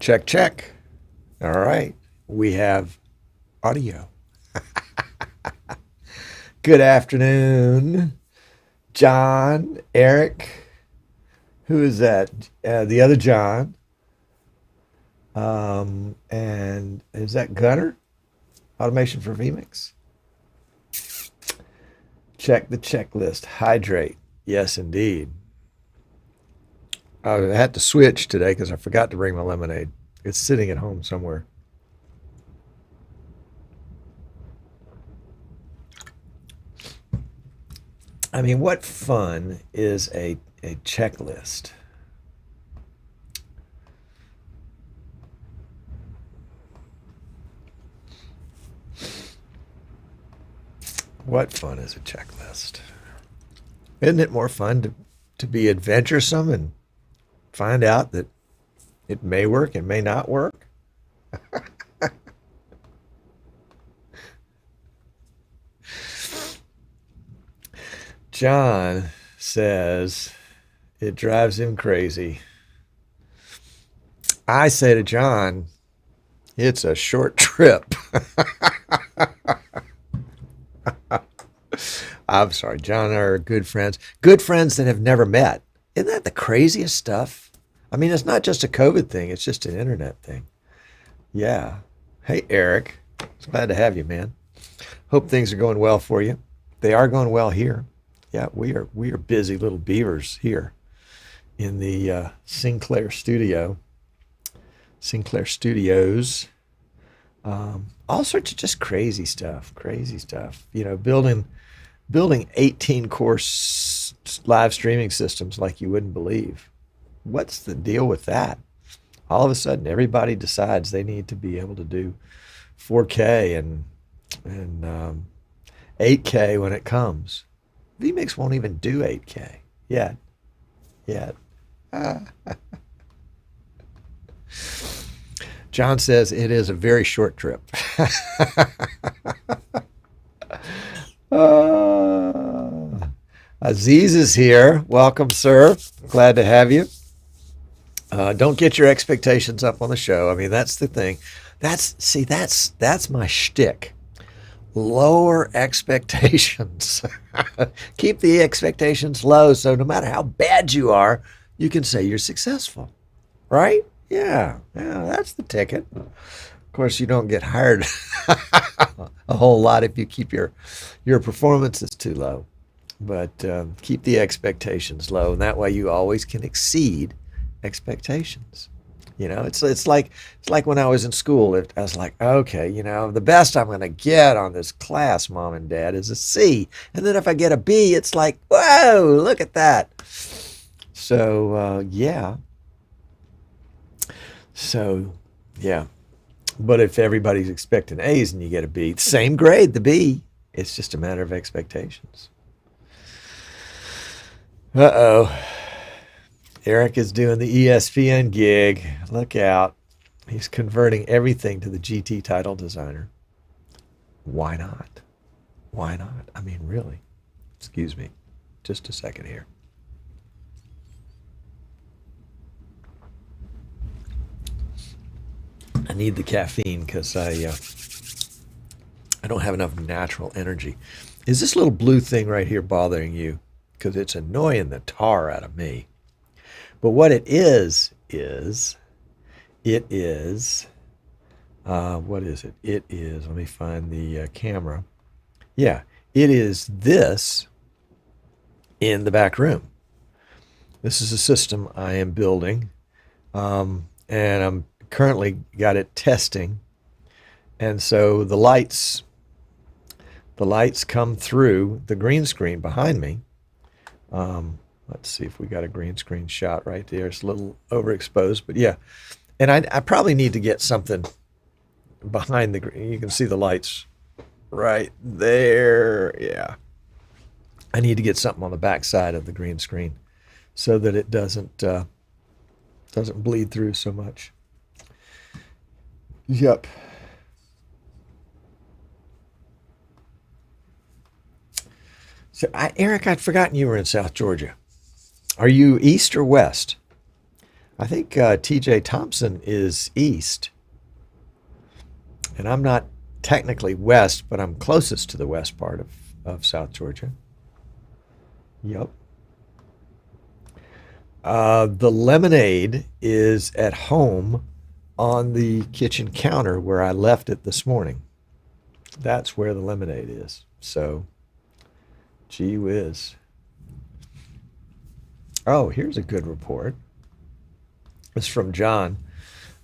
Check, check. All right. We have audio. Good afternoon, John, Eric. Who is that? The other John. And is that Gunner? Automation for vMix. Check the checklist. Hydrate. Yes, indeed. I had to switch today because I forgot to bring my lemonade. It's sitting at home somewhere. I mean, what fun is a checklist? What fun is a checklist? Isn't it more fun to be adventuresome and find out that it may work, it may not work? John says it drives him crazy. I say to John, it's a short trip. I'm sorry, John and I are good friends. Good friends that have never met. Isn't that the craziest stuff? I mean, it's not just a COVID thing. It's just an internet thing. Yeah. Hey, Eric. It's glad to have you, man. Hope things are going well for you. They are going well here. Yeah, we are busy little beavers here in the Sinclair studio. Sinclair Studios. All sorts of just crazy stuff. Crazy stuff. You know, building 18 core live streaming systems like you wouldn't believe. What's the deal with that? All of a sudden, everybody decides they need to be able to do 4K and 8K when it comes. vMix won't even do 8K yet. John says it is a very short trip. Aziz is here. Welcome, sir. Glad to have you. Don't get your expectations up on the show. I mean, that's the thing. That's my shtick. Lower expectations. Keep the expectations low, so no matter how bad you are, you can say you're successful, right? Yeah, that's the ticket. Of course, you don't get hired a whole lot if you keep your performance is too low. But keep the expectations low, and that way you always can exceed expectations. You know, it's like when I was in school. I was like, okay, you know, the best I'm going to get on this class, Mom and Dad, is a C, and then if I get a B, it's like, whoa, look at that. So yeah. But if everybody's expecting A's and you get a B, same grade, the B. It's just a matter of expectations. Uh-oh. Eric is doing the ESPN gig. Look out. He's converting everything to the GT title designer. Why not? Why not? I mean, really. Excuse me. Just a second here. I need the caffeine because I don't have enough natural energy. Is this little blue thing right here bothering you? Because it's annoying the tar out of me. But what it is, what is it? It is, let me find the camera. Yeah, it is this in the back room. This is a system I am building, and I'm currently got it testing. And so the lights come through the green screen behind me. Let's see if we got a green screen shot right there. It's a little overexposed, but yeah. And I probably need to get something behind the green. You can see the lights right there. Yeah. I need to get something on the back side of the green screen so that it doesn't bleed through so much. Yep. So, Eric, I'd forgotten you were in South Georgia. Are you east or west? I think TJ Thompson is east, and I'm not technically west, but I'm closest to the west part of South Georgia. Yep. The lemonade is at home on the kitchen counter where I left it this morning. That's where the lemonade is. So, gee whiz. Oh, here's a good report. It's from John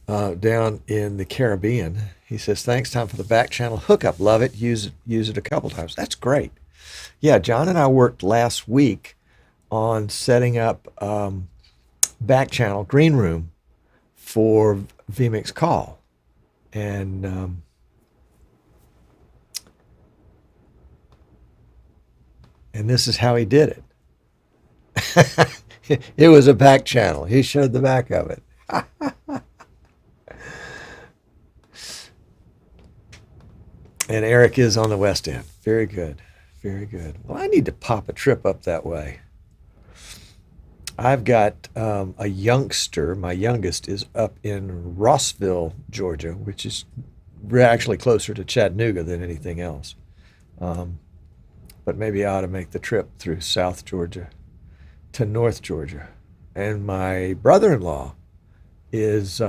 down in the Caribbean. He says, thanks, Tom, for the back channel hookup. Love it. Use it a couple times. That's great. Yeah, John and I worked last week on setting up back channel green room for vMix call. And this is how he did it. It was a back channel. He showed the back of it. And Eric is on the west end. Very good. Very good. Well, I need to pop a trip up that way. I've got a youngster. My youngest is up in Rossville, Georgia, which is actually closer to Chattanooga than anything else. But maybe I ought to make the trip through South Georgia to North Georgia. And my brother-in-law is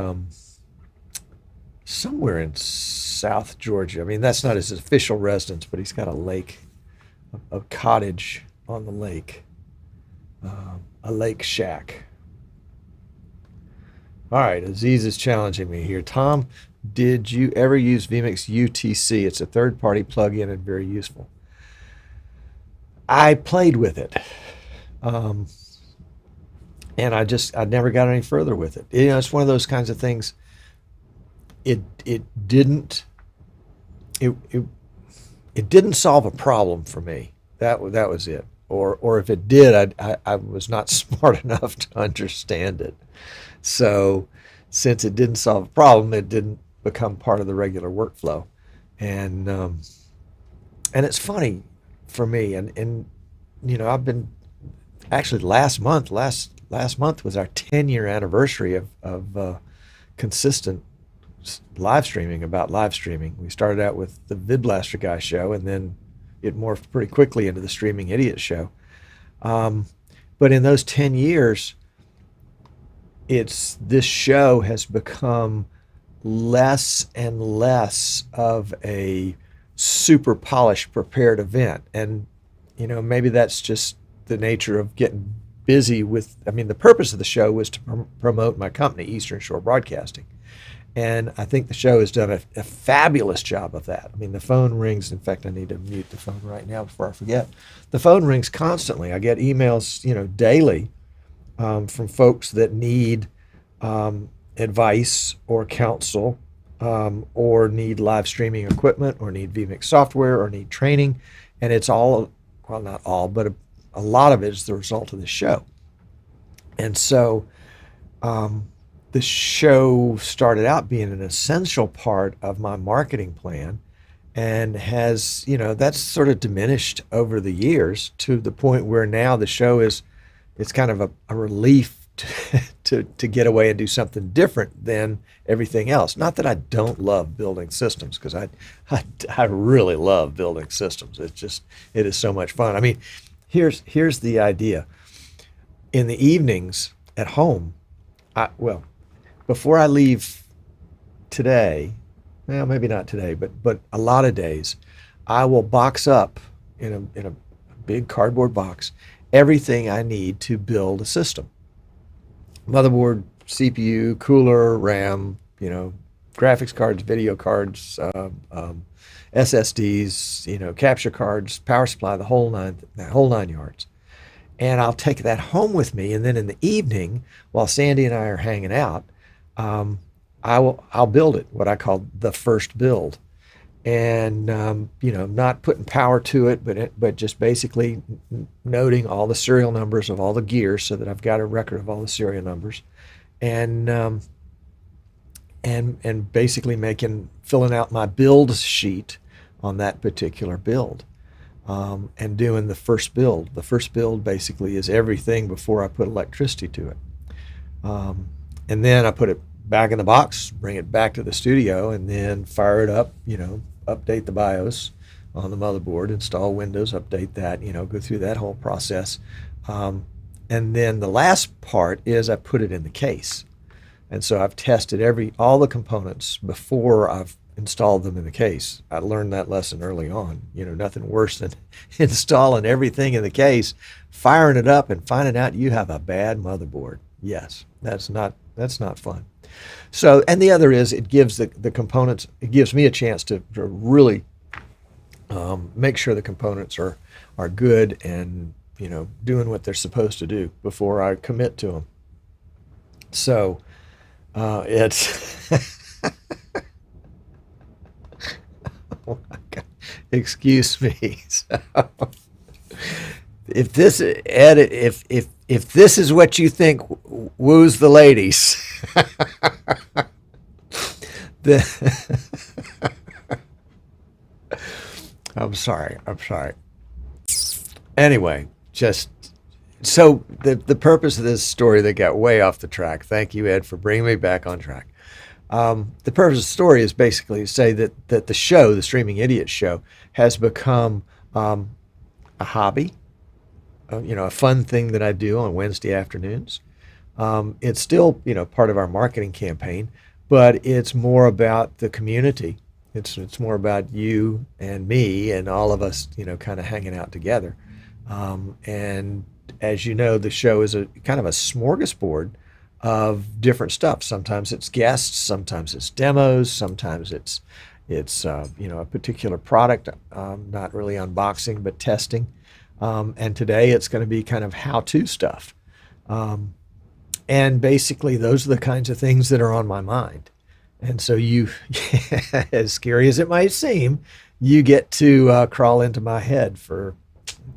somewhere in South Georgia. I mean, that's not his official residence, but he's got a lake, a cottage on the lake, a lake shack. All right, Aziz is challenging me here. Tom, did you ever use vMix UTC? It's a third-party plugin and very useful. I played with it. And I never got any further with it. You know, it's one of those kinds of things. It didn't solve a problem for me. That was it. Or if it did, I was not smart enough to understand it. So since it didn't solve a problem, it didn't become part of the regular workflow. And it's funny for me. And you know, I've been actually last month was our 10-year anniversary of consistent live streaming about live streaming. We started out with the VidBlaster Guy show, and then it morphed pretty quickly into the Streaming Idiot show. But in those 10 years, this show has become less and less of a super polished, prepared event. And, you know, maybe that's just the nature of getting busy with, I mean, the purpose of the show was to promote my company, Eastern Shore Broadcasting. And I think the show has done a fabulous job of that. I mean, the phone rings. In fact, I need to mute the phone right now before I forget. The phone rings constantly. I get emails, you know, daily from folks that need advice or counsel or need live streaming equipment or need vMix software or need training. And it's all, well, not all, but a lot of it is the result of the show. And so the show started out being an essential part of my marketing plan and has, you know, that's sort of diminished over the years to the point where now the show it's kind of a relief to get away and do something different than everything else. Not that I don't love building systems, because I really love building systems. It is so much fun. I mean, here's the idea. In the evenings at home, before I leave today, well, maybe not today, but a lot of days, I will box up in a big cardboard box everything I need to build a system. Motherboard, CPU, cooler, RAM, you know, graphics cards, video cards, SSDs, you know, capture cards, power supply, the whole nine yards. And I'll take that home with me, and then in the evening, while Sandy and I are hanging out, I'll build it, what I call the first build, and you know, not putting power to it, but just basically noting all the serial numbers of all the gears so that I've got a record of all the serial numbers, and basically filling out my build sheet on that particular build, and doing the first build. The first build basically is everything before I put electricity to it. And then I put it back in the box, bring it back to the studio, and then fire it up, update the BIOS on the motherboard, install Windows, update that, go through that whole process. And then the last part is I put it in the case. And so I've tested all the components before I've installed them in the case. I learned that lesson early on. Nothing worse than installing everything in the case, firing it up, and finding out you have a bad motherboard. Yes, that's not fun. So, and the other is it gives the components, it gives me a chance to really make sure the components are good and doing what they're supposed to do before I commit to them. So it's oh my God. Excuse me. So, if this is what you think woos the ladies, then I'm sorry. Anyway, just so the purpose of this story that got way off the track. Thank you, Ed, for bringing me back on track. The purpose of the story is basically to say that the show, the Streaming Idiot Show, has become a hobby, a fun thing that I do on Wednesday afternoons. It's still, part of our marketing campaign, but it's more about the community. It's more about you and me and all of us, kind of hanging out together. And as you know, the show is a kind of a smorgasbord of different stuff. Sometimes it's guests, sometimes it's demos, sometimes it's a particular product, not really unboxing, but testing. And today it's going to be kind of how-to stuff. And basically those are the kinds of things that are on my mind. And so you, as scary as it might seem, you get to crawl into my head for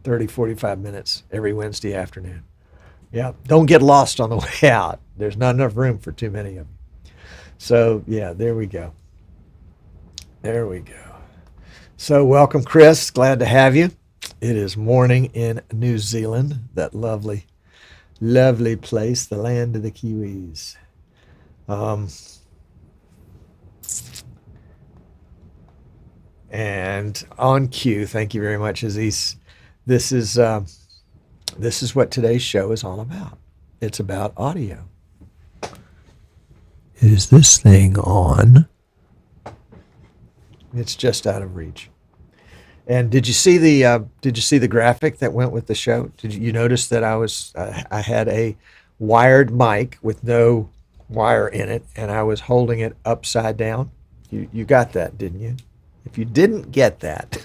30, 45 minutes every Wednesday afternoon. Yeah, don't get lost on the way out. There's not enough room for too many of you. So yeah, there we go. So welcome, Chris. Glad to have you. It is morning in New Zealand, that lovely, lovely place, the land of the Kiwis. And on cue, thank you very much, Aziz. This is what today's show is all about. It's about audio. Is this thing on? It's just out of reach. And did you see the graphic that went with the show? Did you notice that I had a wired mic with no wire in it, and I was holding it upside down? You got that, didn't you? If you didn't get that,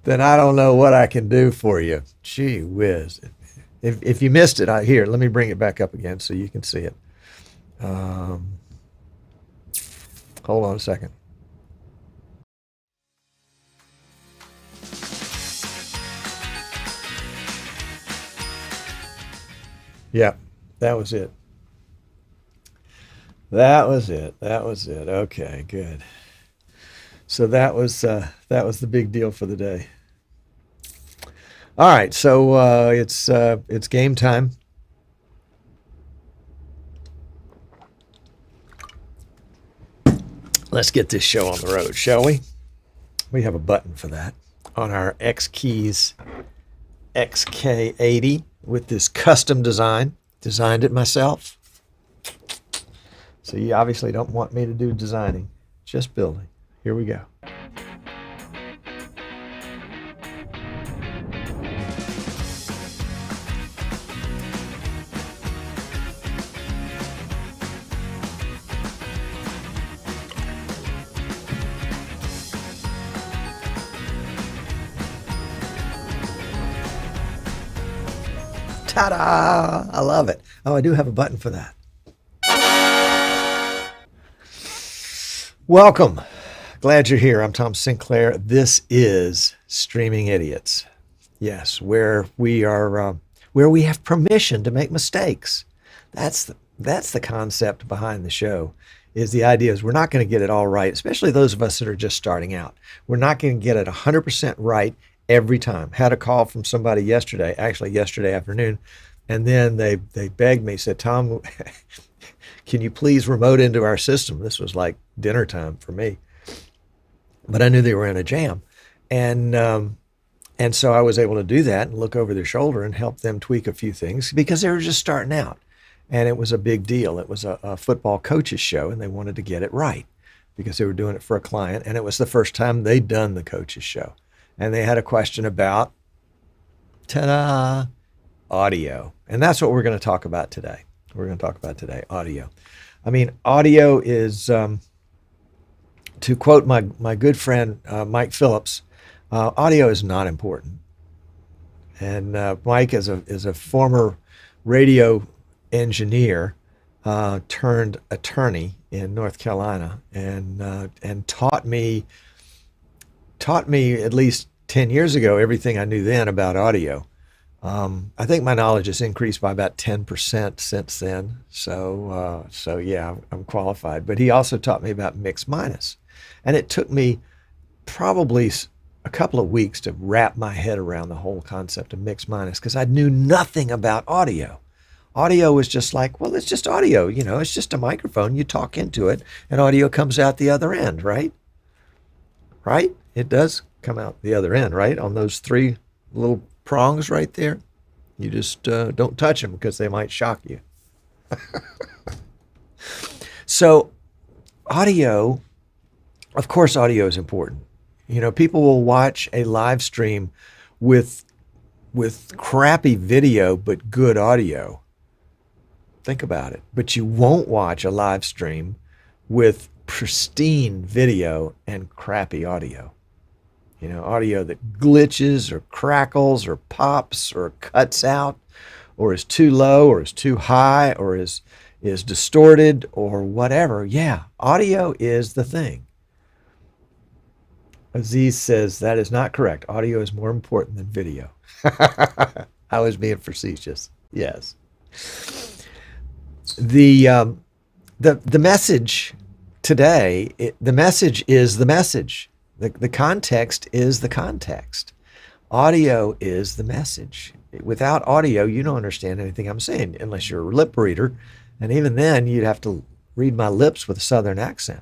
then I don't know what I can do for you. Gee whiz. If you missed it, here, let me bring it back up again so you can see it. Hold on a second. Yeah, that was it. That was it. Okay, good. So that was the big deal for the day. All right, so it's game time. Let's get this show on the road, shall we? We have a button for that on our X Keys XK80 with this custom design. Designed it myself. So you obviously don't want me to do designing, just building. Here we go. Ta-da! I love it. Oh, I do have a button for that. Welcome. Glad you're here. I'm Tom Sinclair. This is Streaming Idiots. Yes, where we have permission to make mistakes. That's the concept behind the show. Is the idea is we're not going to get it all right, especially those of us that are just starting out. We're not going to get it 100% right every time. Had a call from somebody yesterday afternoon, And then they begged me, said, Tom, can you please remote into our system? This was like dinner time for me. But I knew they were in a jam. And so I was able to do that and look over their shoulder and help them tweak a few things because they were just starting out. And it was a big deal. It was a football coaches show, and they wanted to get it right because they were doing it for a client. And it was the first time they'd done the coaches show. And they had a question about, ta-da, audio. And that's what we're going to talk about today. We're going to talk about today, audio. I mean, audio is, to quote my good friend Mike Phillips, audio is not important. And Mike is a former radio engineer turned attorney in North Carolina, and taught me at least 10 years ago everything I knew then about audio. I think my knowledge has increased by about 10% since then. So yeah, I'm qualified. But he also taught me about mix minus, and it took me probably a couple of weeks to wrap my head around the whole concept of mix minus because I knew nothing about audio. Audio was just like, well, it's just audio, it's just a microphone. You talk into it and audio comes out the other end, right? Right? It does come out the other end, right? On those three little prongs right there. You just don't touch them because they might shock you. So audio, of course, audio is important. People will watch a live stream with crappy video but good audio. Think about it. But you won't watch a live stream with pristine video and crappy audio. Audio that glitches or crackles or pops or cuts out or is too low or is too high or is distorted or whatever. Yeah, audio is the thing. Aziz says that is not correct. Audio is more important than video. I was being facetious. Yes. The message today, the message is the message. The context is the context. Audio is the message. Without audio, you don't understand anything I'm saying unless you're a lip reader. And even then, you'd have to read my lips with a Southern accent.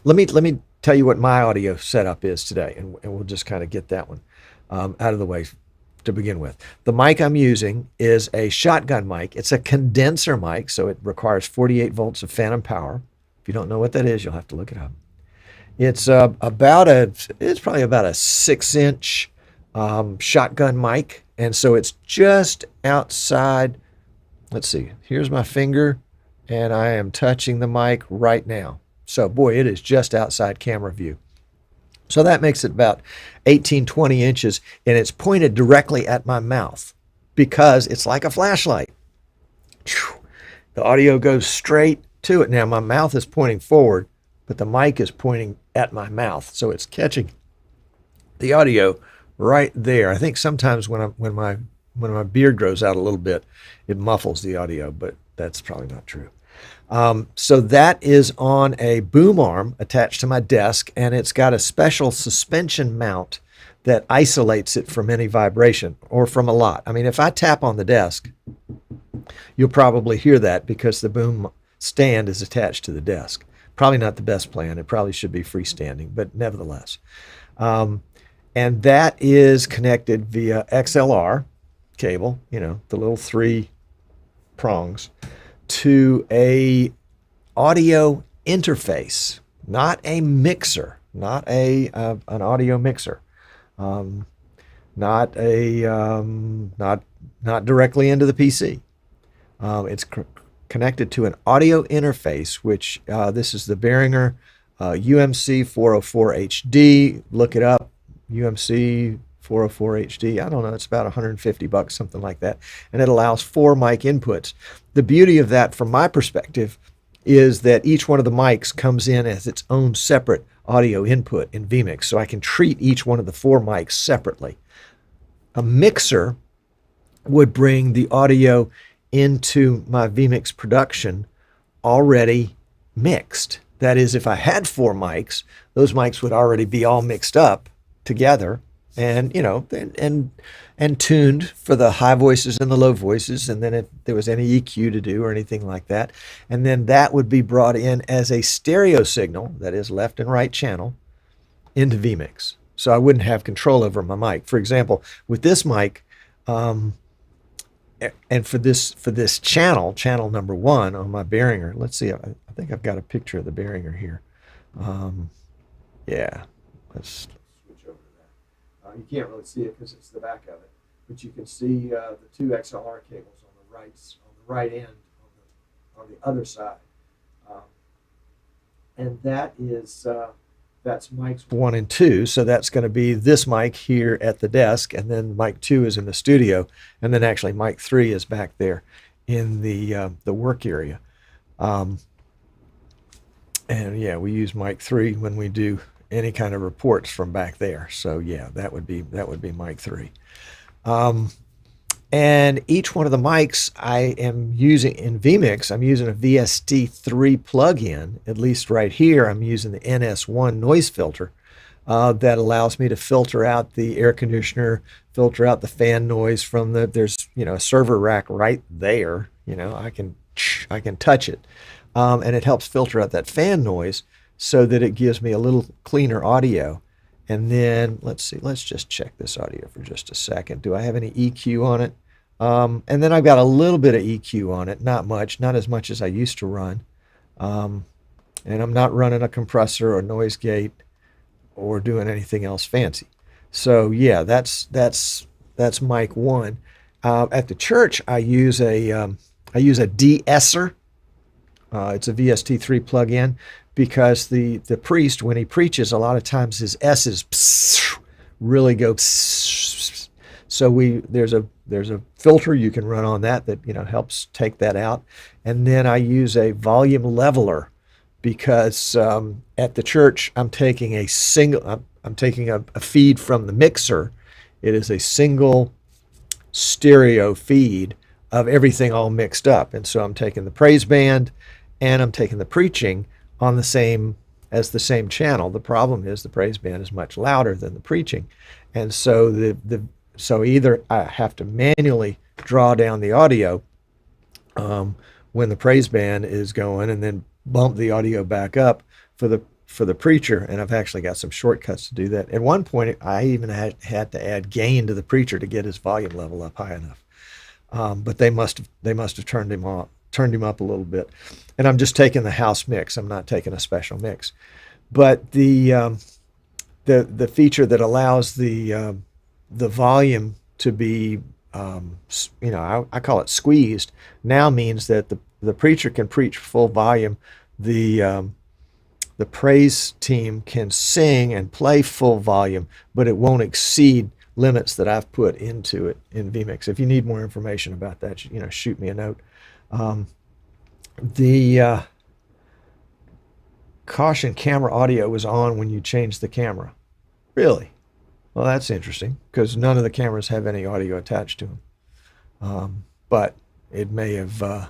Let me tell you what my audio setup is today, and we'll just kind of get that one out of the way to begin with. The mic I'm using is a shotgun mic. It's a condenser mic, so it requires 48 volts of phantom power. If you don't know what that is, you'll have to look it up. It's probably about a 6-inch shotgun mic, and so it's just outside. Let's see. Here's my finger, and I am touching the mic right now. So, boy, it is just outside camera view. So that makes it about 18, 20 inches, and it's pointed directly at my mouth because it's like a flashlight. The audio goes straight to it. Now, my mouth is pointing forward, but the mic is pointing at my mouth, so it's catching the audio right there. I think sometimes when my beard grows out a little bit, it muffles the audio, but that's probably not true. So that is on a boom arm attached to my desk, and it's got a special suspension mount that isolates it from any vibration or from a lot. I mean, if I tap on the desk, you'll probably hear that because the boom stand is attached to the desk. Probably not the best plan. It probably should be freestanding, but nevertheless. And that is connected via XLR cable, the little 3 prongs, to a audio interface, not a mixer, not an audio mixer, not directly into the PC. It's connected to an audio interface, which this is the Behringer UMC 404 HD. Look it up, UMC 404 HD. I don't know, it's about $150, something like that. And it allows 4 mic inputs. The beauty of that, from my perspective, is that each one of the mics comes in as its own separate audio input in vMix. So I can treat each one of the 4 mics separately. A mixer would bring the audio into my vMix production already mixed. That is, if I had 4 mics, those mics would already be all mixed up together, and and tuned for the high voices and the low voices, and then if there was any EQ to do or anything like that, and then that would be brought in as a stereo signal, that is left and right channel, into vMix. So I wouldn't have control over my mic. For example, with this mic, and for this channel number 1 on my Behringer, let's see, I think I've got a picture of the Behringer here. Yeah, let's switch over to that. You can't really see it because it's the back of it, but you can see the 2 XLR cables on the right end, on the other side, and that's mics 1 and 2. So that's going to be this mic here at the desk, and then mic 2 is in the studio, and then actually mic 3 is back there in the work area. And yeah, we use mic 3 when we do any kind of reports from back there. So yeah, that would be mic 3. And each one of the mics I am using in vMix, I'm using a VST3 plugin. At least right here, I'm using the NS1 noise filter that allows me to filter out the air conditioner, filter out the fan noise from there's a server rack right there. I can touch it, and it helps filter out that fan noise so that it gives me a little cleaner audio. And then let's see, let's just check this audio for just a second. Do I have any EQ on it? And then I've got a little bit of EQ on it, not much, not as much as I used to run. And I'm not running a compressor or noise gate or doing anything else fancy. So yeah, that's mic 1. At the church, I use a de-esser. It's a VST3 plug-in, because the priest, when he preaches, a lot of times his S's really go. So there's a filter you can run on that helps take that out. And then I use a volume leveler, because at the church I'm taking a feed from the mixer. It is a single stereo feed of everything all mixed up, and so I'm taking the praise band and I'm taking the preaching on the same channel. The problem is the praise band is much louder than the preaching, and so so either I have to manually draw down the audio when the praise band is going, and then bump the audio back up for the preacher. And I've actually got some shortcuts to do that. At one point, I even had to add gain to the preacher to get his volume level up high enough. But they must have turned him up a little bit. And I'm just taking the house mix. I'm not taking a special mix. But the feature that allows the volume to be I call it squeezed, now means that the preacher can preach full volume. The praise team can sing and play full volume, but it won't exceed limits that I've put into it in vMix. If you need more information about that, shoot me a note. The caution camera audio was on when you changed the camera. Really? Well, that's interesting, because none of the cameras have any audio attached to them. But it may have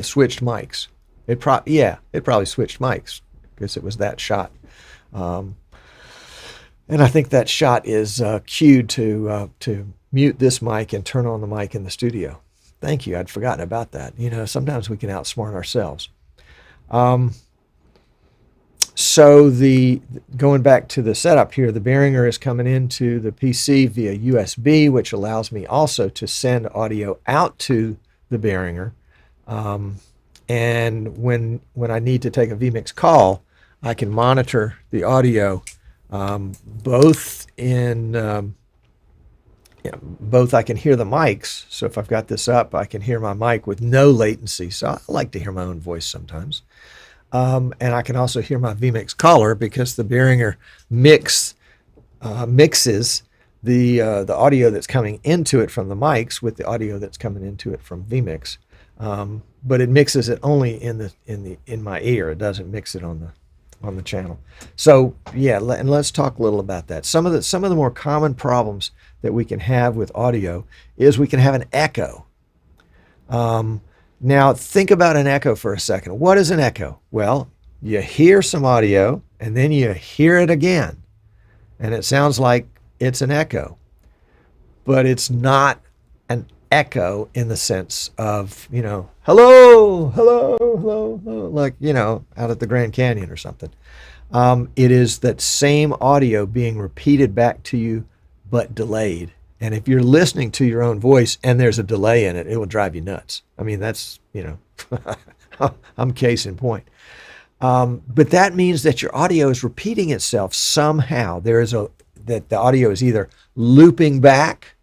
switched mics. It probably switched mics, because it was that shot. And I think that shot is cued to mute this mic and turn on the mic in the studio. Thank you. I'd forgotten about that. Sometimes we can outsmart ourselves. So going back to the setup here, the Behringer is coming into the PC via USB, which allows me also to send audio out to the Behringer. And when I need to take a vMix call, I can monitor the audio both I can hear the mics. So if I've got this up, I can hear my mic with no latency. So I like to hear my own voice sometimes. And I can also hear my vMix caller, because the Behringer mixes the audio that's coming into it from the mics with the audio that's coming into it from vMix. But it mixes it only in my ear. It doesn't mix it on the channel. So yeah, and let's talk a little about that. Some of the more common problems that we can have with audio is we can have an echo. Now think about an echo for a second. What is an echo? Well, you hear some audio and then you hear it again. and it sounds like it's an echo, but it's not an echo in the sense of, hello, hello, hello, hello, like, out at the Grand Canyon or something. It is that same audio being repeated back to you, but delayed. And if you're listening to your own voice and there's a delay in it, it will drive you nuts. I mean, that's, I'm case in point. But that means that your audio is repeating itself somehow. That the audio is either looping back,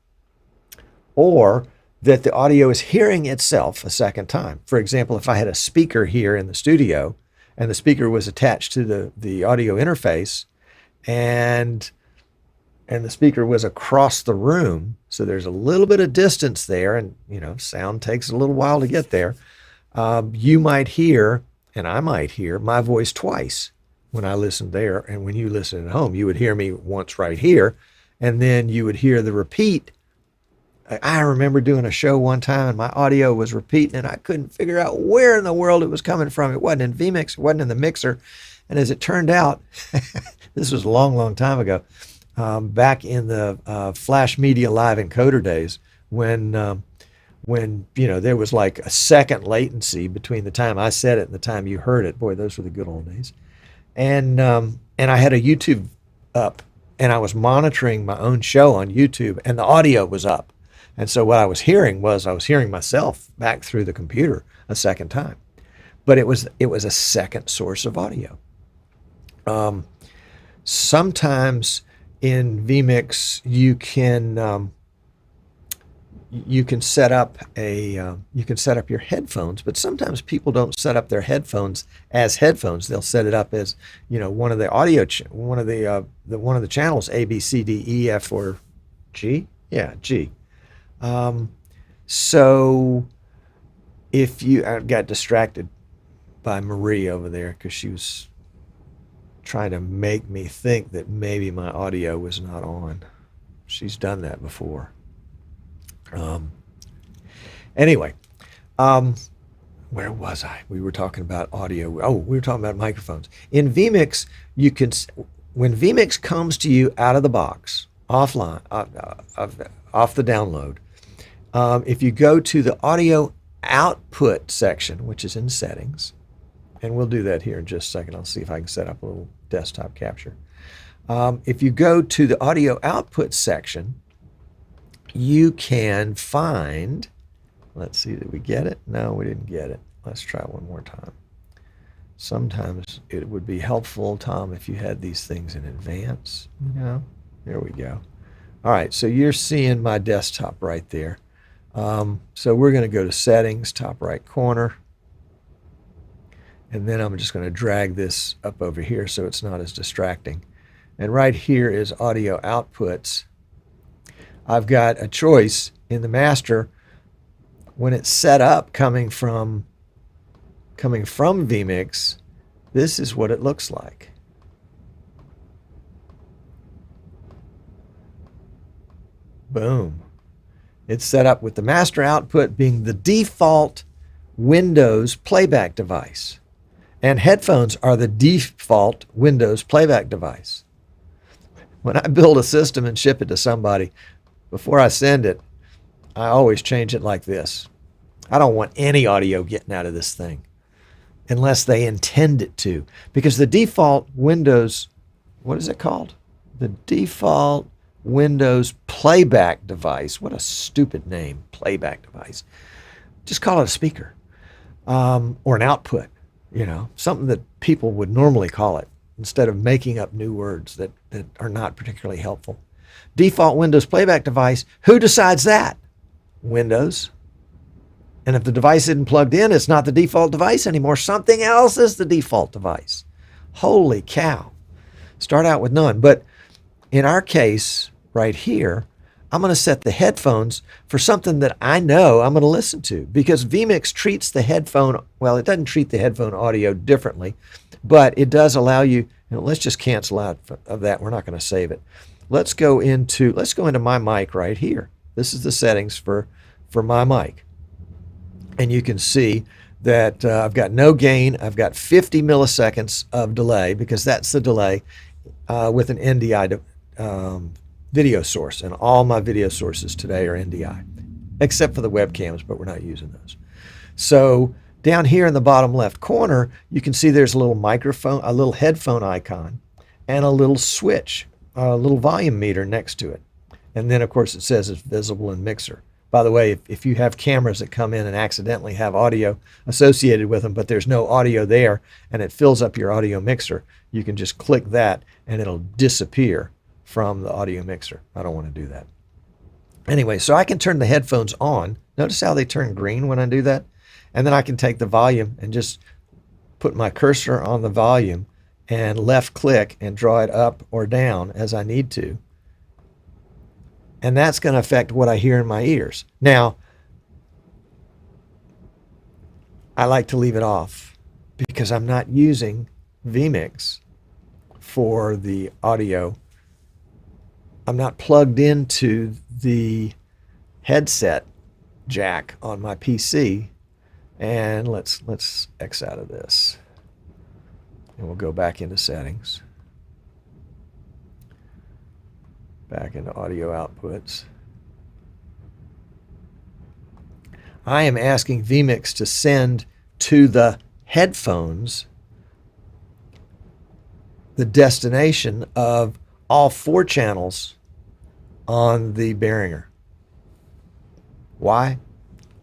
or that the audio is hearing itself a second time. For example, if I had a speaker here in the studio and the speaker was attached to the audio interface, and the speaker was across the room, so there's a little bit of distance there, and sound takes a little while to get there, you might hear, and I might hear, my voice twice when I listen there, and when you listen at home, you would hear me once right here, and then you would hear the repeat. I remember doing a show one time and my audio was repeating and I couldn't figure out where in the world it was coming from. It wasn't in vMix, it wasn't in the mixer. And as it turned out, this was a long, long time ago, back in the Flash Media Live Encoder days, when there was like a second latency between the time I said it and the time you heard it. Boy, those were the good old days. And I had a YouTube up and I was monitoring my own show on YouTube and the audio was up. And so what I was hearing myself back through the computer a second time, but it was a second source of audio. Sometimes in vMix you can set up your headphones, but sometimes people don't set up their headphones as headphones. They'll set it up as one of the audio one of the channels, A, B, C, D, E, F, or G. Yeah, G. So I got distracted by Marie over there because she was trying to make me think that maybe my audio was not on. She's done that before. Anyway, where was I? We were talking about audio. Oh, we were talking about microphones. In vMix, when vMix comes to you out of the box, offline, off the download, if you go to the audio output section, which is in settings, and we'll do that here in just a second. I'll see if I can set up a little desktop capture. If you go to the audio output section, you can find, let's see, did we get it? No, we didn't get it. Let's try one more time. Sometimes it would be helpful, Tom, if you had these things in advance. There we go. All right, so you're seeing my desktop right there. So we're going to go to settings, top right corner. And then I'm just going to drag this up over here so it's not as distracting. And right here is audio outputs. I've got a choice in the master when it's set up coming from vMix. This is what it looks like. Boom. It's set up with the master output being the default Windows playback device. And headphones are the default Windows playback device. When I build a system and ship it to somebody, before I send it, I always change it like this. I don't want any audio getting out of this thing unless they intend it to. Because the default Windows, what is it called? The default Windows playback device. What a stupid name, playback device. Just call it a speaker or an output, something that people would normally call it instead of making up new words that are not particularly helpful. Default Windows playback device, who decides that? Windows. And if the device isn't plugged in, it's not the default device anymore. Something else is the default device. Holy cow. Start out with none. But in our case, right here, I'm going to set the headphones for something that I know I'm going to listen to, because vMix treats the headphone, well, it doesn't treat the headphone audio differently, but it does allow you, let's just cancel out of that. We're not going to save it. Let's go into my mic right here. This is the settings for my mic. And you can see that I've got no gain. I've got 50 milliseconds of delay, because that's the delay with an NDI video source, and all my video sources today are NDI, except for the webcams, but we're not using those. So down here in the bottom left corner, you can see there's a little microphone, a little headphone icon, and a little switch, a little volume meter next to it. And then, of course, it says it's visible in Mixer. By the way, if you have cameras that come in and accidentally have audio associated with them, but there's no audio there, and it fills up your audio mixer, you can just click that and it'll disappear from the audio mixer. I don't want to do that. Anyway, so I can turn the headphones on. Notice how they turn green when I do that? And then I can take the volume and just put my cursor on the volume and left click and draw it up or down as I need to. And that's going to affect what I hear in my ears. Now, I like to leave it off because I'm not using vMix for the audio. I'm not plugged into the headset jack on my PC. And let's X out of this. And we'll go back into settings. Back into audio outputs. I am asking vMix to send to the headphones the destination of all 4 channels on the Behringer. Why?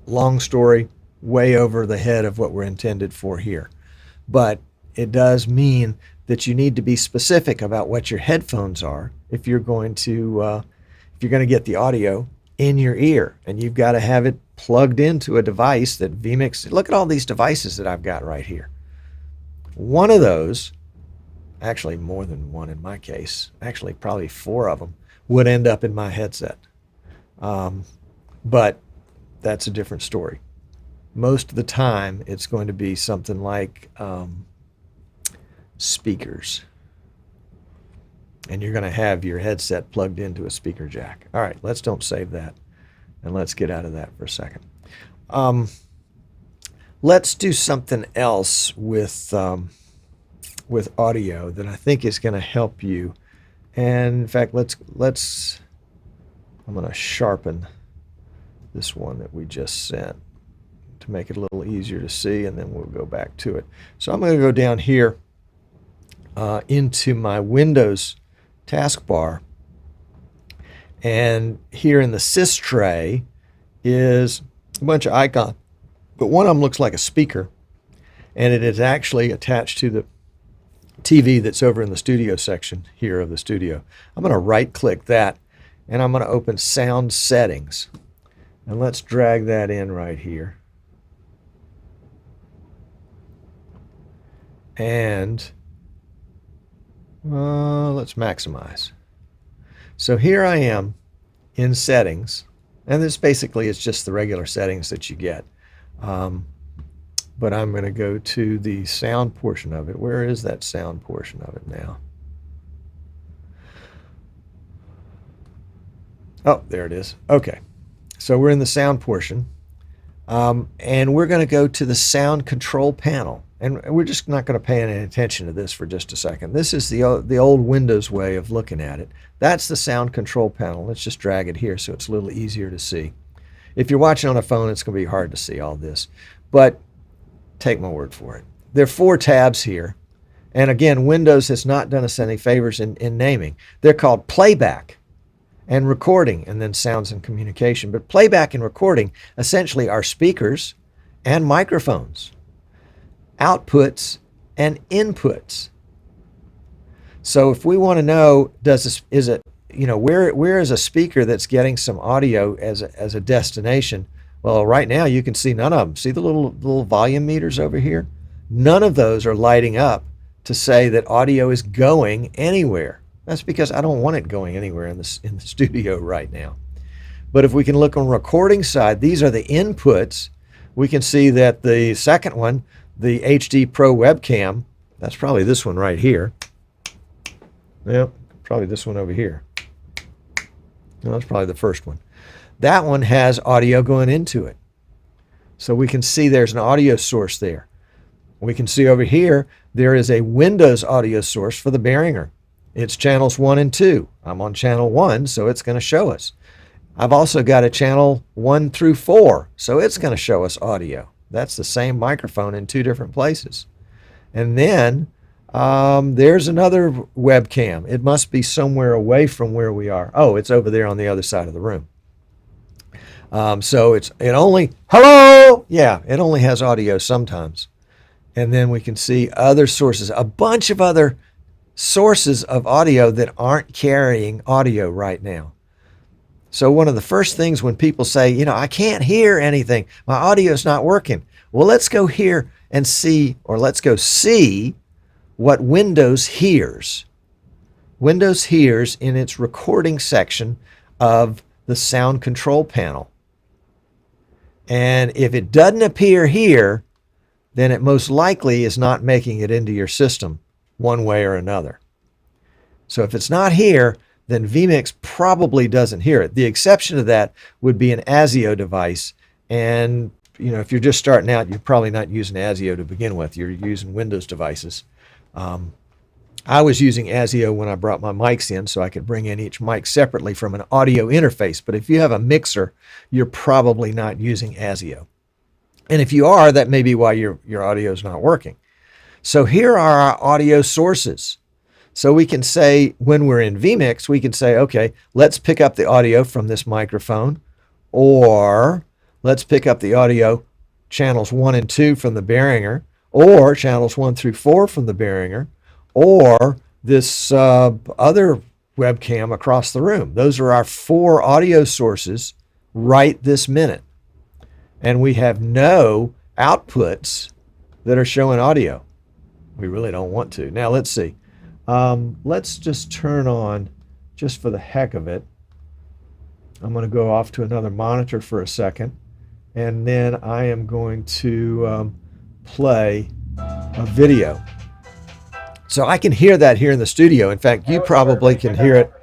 Long story, way over the head of what we're intended for here. But it does mean that you need to be specific about what your headphones are if you're going to get the audio in your ear, and you've got to have it plugged into a device that vMix. Look at all these devices that I've got right here. One of those, actually more than one in my case, actually probably 4 of them, would end up in my headset. But that's a different story. Most of the time, it's going to be something like speakers. And you're going to have your headset plugged into a speaker jack. All right, don't save that. And let's get out of that for a second. Let's do something else with audio that I think is going to help you. And in fact, I'm going to sharpen this one that we just sent to make it a little easier to see, and then we'll go back to it. So I'm going to go down here into my Windows taskbar, and here in the sys tray is a bunch of icons, but one of them looks like a speaker, and it is actually attached to the TV that's over in the studio section here of the studio. I'm going to right click that, and I'm going to open sound settings, and let's drag that in right here. And let's maximize. So here I am in settings, and this basically is just the regular settings that you get. But I'm going to go to the sound portion of it. Where is that sound portion of it now? Oh, there it is. Okay. So we're in the sound portion. And we're going to go to the sound control panel. And we're just not going to pay any attention to this for just a second. This is the old Windows way of looking at it. That's the sound control panel. Let's just drag it here so it's a little easier to see. If you're watching on a phone, it's going to be hard to see all this. But take my word for it. There are 4 tabs here. And again, Windows has not done us any favors in naming. They're called playback and recording, and then sounds and communication. But playback and recording essentially are speakers and microphones, outputs and inputs. So if we want to know, where is a speaker that's getting some audio as a destination? Well, right now you can see none of them. See the little volume meters over here? None of those are lighting up to say that audio is going anywhere. That's because I don't want it going anywhere in the studio right now. But if we can look on the recording side, these are the inputs. We can see that the second one, the HD Pro webcam, that's probably this one right here. Yep, probably this one over here. No, that's probably the first one. That one has audio going into it. So we can see there's an audio source there. We can see over here, there is a Windows audio source for the Behringer. It's channels 1 and 2. I'm on channel 1, so it's going to show us. I've also got a channel 1 through 4, so it's going to show us audio. That's the same microphone in 2 different places. And then there's another webcam. It must be somewhere away from where we are. Oh, it's over there on the other side of the room. So it only, hello! Yeah, it only has audio sometimes. And then we can see other sources, a bunch of other sources of audio that aren't carrying audio right now. So one of the first things when people say, you know, I can't hear anything, my audio's not working. Well, let's go here and see, or let's go see what Windows hears. Windows hears in its recording section of the sound control panel. And if it doesn't appear here, then it most likely is not making it into your system one way or another. So if it's not here, then vMix probably doesn't hear it. The exception to that would be an ASIO device. And you know, if you're just starting out, you're probably not using ASIO to begin with. You're using Windows devices. I was using ASIO when I brought my mics in, so I could bring in each mic separately from an audio interface. But if you have a mixer, you're probably not using ASIO. And if you are, that may be why your audio is not working. So here are our audio sources. So we can say, when we're in vMix, we can say, okay, let's pick up the audio from this microphone, or let's pick up the audio channels 1 and 2 from the Behringer, or channels 1 through 4 from the Behringer, or this other webcam across the room. Those are our 4 audio sources right this minute. And we have no outputs that are showing audio. We really don't want to. Now let's see. Let's just turn on, just for the heck of it, I'm going to go off to another monitor for a second, and then I am going to play a video. So I can hear that here in the studio. In fact, you probably can hear it.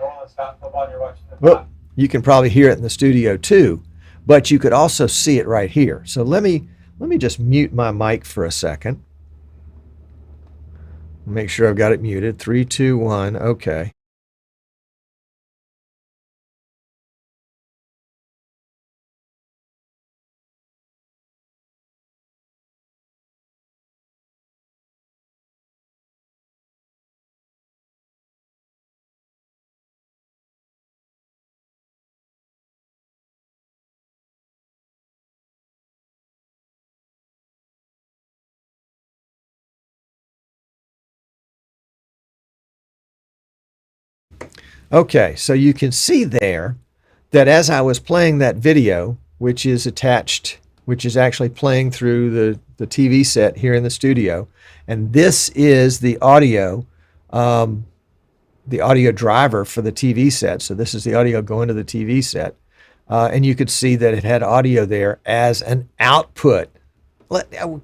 Well, you can probably hear it in the studio too, but you could also see it right here. So let me just mute my mic for a second. Make sure I've got it muted. 3, 2, 1. Okay. Okay, so you can see there that as I was playing that video, which is attached, which is actually playing through the TV set here in the studio, and this is the audio driver for the TV set. So this is the audio going to the TV set. And you could see that it had audio there as an output.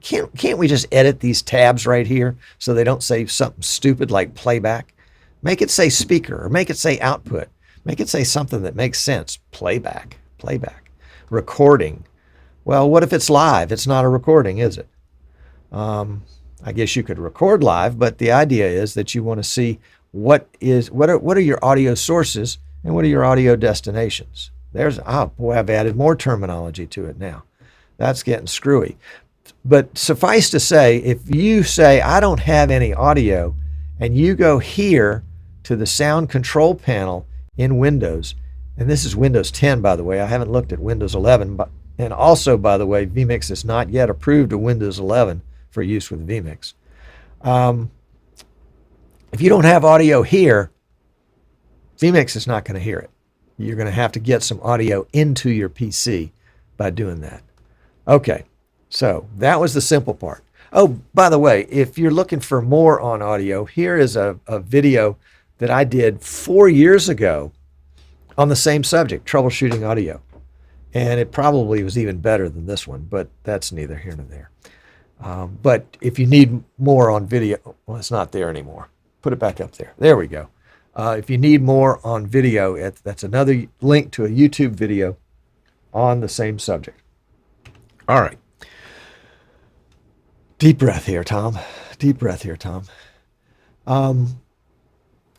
Can't we just edit these tabs right here so they don't say something stupid like playback? Make it say speaker, or make it say output. Make it say something that makes sense. Playback, playback. Recording. Well, what if it's live? It's not a recording, is it? I guess you could record live, but the idea is that you want to see what are your audio sources and what are your audio destinations. Oh boy, I've added more terminology to it now. That's getting screwy. But suffice to say, if you say, I don't have any audio, and you go here to the sound control panel in Windows, and this is Windows 10, by the way. I haven't looked at Windows 11, but, and also, by the way, vMix is not yet approved of Windows 11 for use with vMix. If you don't have audio here, vMix is not going to hear it. You're going to have to get some audio into your PC by doing that. Okay, so that was the simple part. Oh, by the way, if you're looking for more on audio, here is a video that I did 4 years ago on the same subject, troubleshooting audio. And it probably was even better than this one, but that's neither here nor there. But if you need more on video, well, it's not there anymore. Put it back up there. There we go. If you need more on video, that's another link to a YouTube video on the same subject. All right. Deep breath here, Tom. Deep breath here, Tom.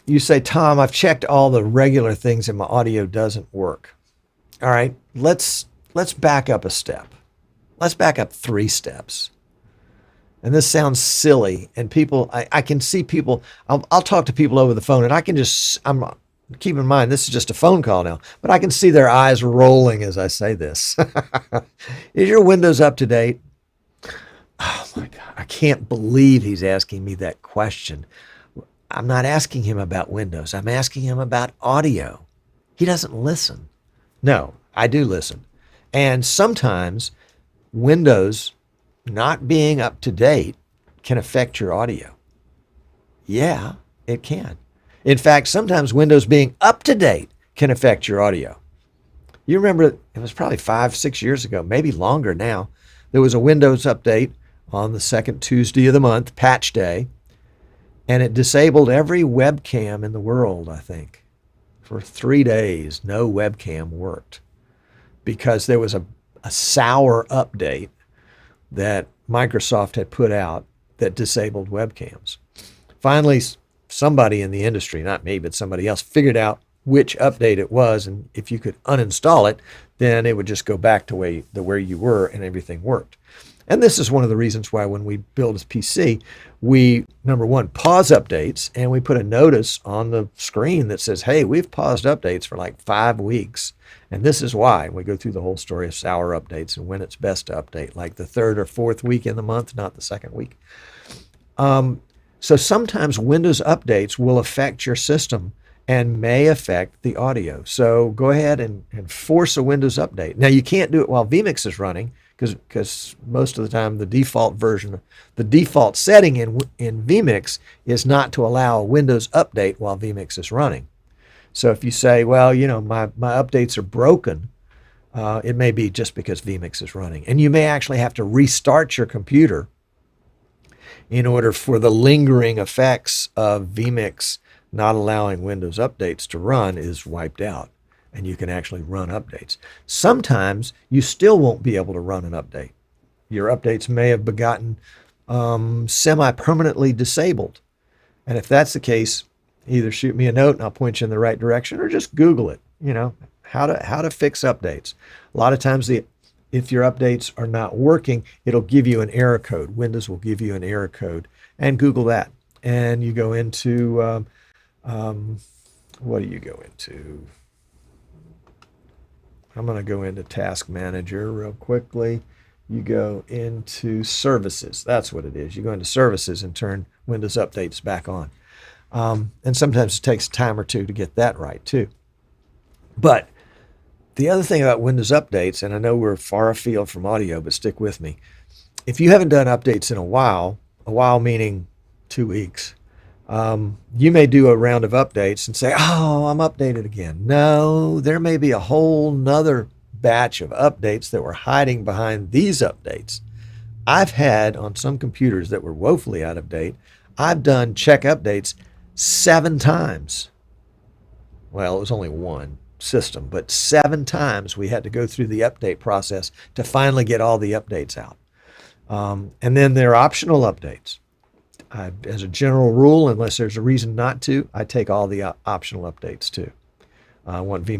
You say, Tom, I've checked all the regular things and my audio doesn't work. All right, let's back up a step. Let's back up 3 steps. And this sounds silly, and people, I can see people, I'll talk to people over the phone, and I can just, keep in mind, this is just a phone call now, but I can see their eyes rolling as I say this. Is your Windows up to date? Oh my God, I can't believe he's asking me that question. I'm not asking him about Windows. I'm asking him about audio. He doesn't listen. No, I do listen. And sometimes Windows not being up to date can affect your audio. Yeah, it can. In fact, sometimes Windows being up to date can affect your audio. You remember, it was probably 5-6 years ago, maybe longer now. There was a Windows update on the second Tuesday of the month, patch day, and it disabled every webcam in the world, I think. For 3 days, no webcam worked because there was a sour update that Microsoft had put out that disabled webcams. Finally, somebody in the industry, not me, but somebody else, figured out which update it was, and if you could uninstall it, then it would just go back to where you were and everything worked. And this is one of the reasons why when we build a PC, we, number one, pause updates, and we put a notice on the screen that says, hey, we've paused updates for like 5 weeks. And this is why. We go through the whole story of sour updates and when it's best to update, like the 3rd or 4th week in the month, not the 2nd week. So sometimes Windows updates will affect your system and may affect the audio. So go ahead and force a Windows update. Now, you can't do it while vMix is running because most of the time the default version, the default setting in vMix is not to allow a Windows update while vMix is running. So if you say, well, you know, my updates are broken, it may be just because vMix is running. And you may actually have to restart your computer in order for the lingering effects of vMix not allowing Windows updates to run is wiped out, and you can actually run updates. Sometimes you still won't be able to run an update. Your updates may have begotten semi-permanently disabled. And if that's the case, either shoot me a note and I'll point you in the right direction, or just Google it, you know, how to fix updates. A lot of times if your updates are not working, it'll give you an error code. Windows will give you an error code, and Google that. And you go into, what do you go into? I'm going to go into Task Manager real quickly. You go into Services. That's what it is. You go into Services and turn Windows Updates back on. And sometimes it takes a time or two to get that right too. But the other thing about Windows updates, and I know we're far afield from audio, but stick with me. If you haven't done updates in a while meaning 2 weeks, you may do a round of updates and say, oh, I'm updated again. No, there may be a whole nother batch of updates that were hiding behind these updates. I've had on some computers that were woefully out of date, I've done check updates 7 times. Well, it was only one system, but 7 times we had to go through the update process to finally get all the updates out. And then there are optional updates. As a general rule, unless there's a reason not to, I take all the optional updates too. I want my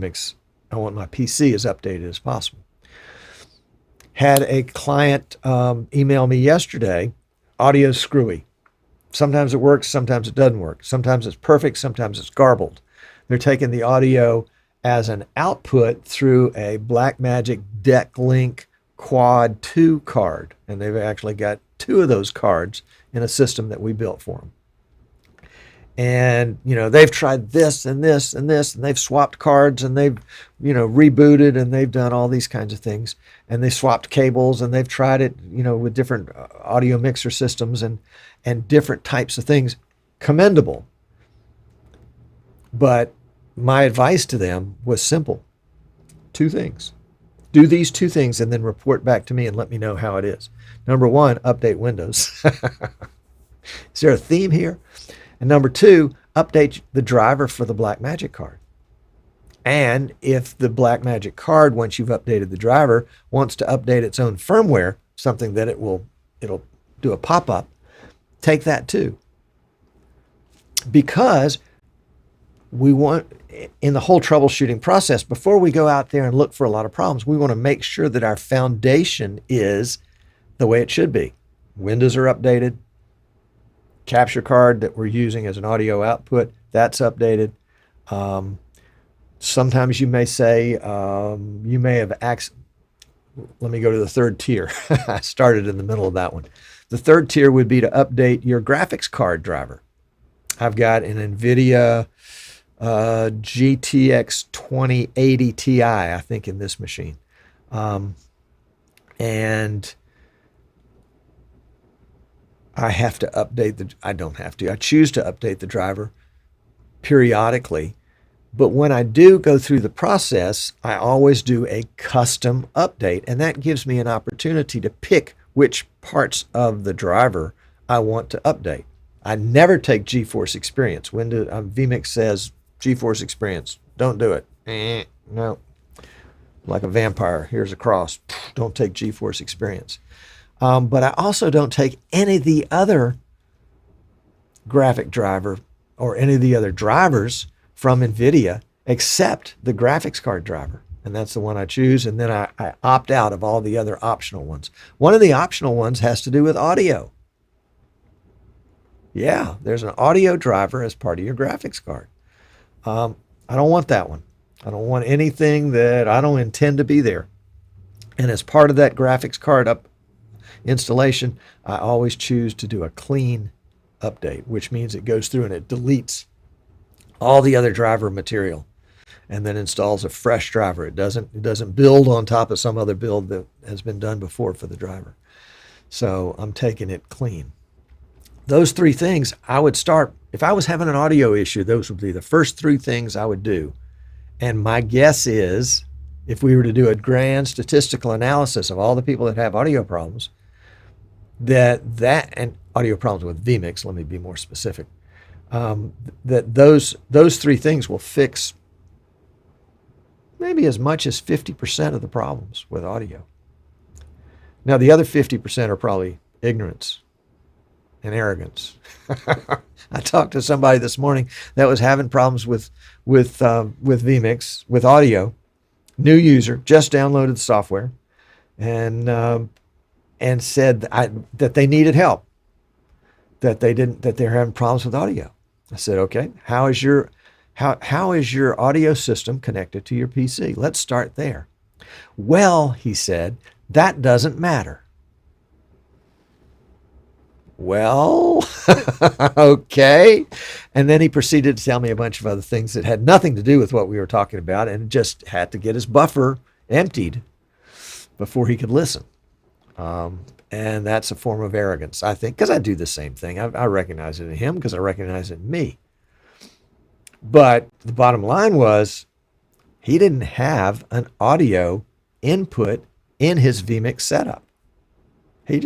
PC as updated as possible. Had a client email me yesterday, audio's screwy. Sometimes it works, sometimes it doesn't work. Sometimes it's perfect, sometimes it's garbled. They're taking the audio as an output through a Blackmagic DeckLink Quad 2 card. And they've actually got 2 of those cards in a system that we built for them. And, you know, they've tried this and this and this, and they've swapped cards, and they've, you know, rebooted, and they've done all these kinds of things. And they swapped cables, and they've tried it, you know, with different audio mixer systems and different types of things. Commendable. But my advice to them was simple. 2 things. Do these 2 things and then report back to me and let me know how it is. Number 1, update Windows. Is there a theme here? And number 2, update the driver for the Blackmagic card. And if the Blackmagic card, once you've updated the driver, wants to update its own firmware, something that it'll do a pop-up, take that too. Because we want, in the whole troubleshooting process, before we go out there and look for a lot of problems, we want to make sure that our foundation is the way it should be. Windows are updated. Capture card that we're using as an audio output, that's updated. Sometimes you may say, you may have let me go to the third tier. I started in the middle of that one. The third tier would be to update your graphics card driver. I've got an NVIDIA GTX 2080 Ti, I think, in this machine. And I have to update I don't have to. I choose to update the driver periodically. But when I do go through the process, I always do a custom update. And that gives me an opportunity to pick which parts of the driver I want to update. I never take GeForce Experience. vMix says GeForce Experience, don't do it. No. Like a vampire, here's a cross. Don't take GeForce Experience. But I also don't take any of the other graphic driver or any of the other drivers from NVIDIA except the graphics card driver. And that's the one I choose. And then I opt out of all the other optional ones. One of the optional ones has to do with audio. Yeah, there's an audio driver as part of your graphics card. I don't want that one. I don't want anything that I don't intend to be there. And as part of that graphics card installation, I always choose to do a clean update, which means it goes through and it deletes all the other driver material and then installs a fresh driver. It doesn't build on top of some other build that has been done before for the driver. So I'm taking it clean. Those three things I would start. If I was having an audio issue, those would be the first three things I would do. And my guess is, if we were to do a grand statistical analysis of all the people that have audio problems, and audio problems with vMix, let me be more specific, that those three things will fix maybe as much as 50% of the problems with audio. Now, the other 50% are probably ignorance and arrogance. I talked to somebody this morning that was having problems with vMix, with audio, new user, just downloaded the software, and said that they needed help, that they're having problems with audio. I said, okay, how is your audio system connected to your PC? Let's start there. Well, he said, that doesn't matter. Well, okay. And then he proceeded to tell me a bunch of other things that had nothing to do with what we were talking about, and just had to get his buffer emptied before he could listen. And that's a form of arrogance, I think, because I do the same thing. I recognize it in him because I recognize it in me. But the bottom line was, he didn't have an audio input in his vMix setup. He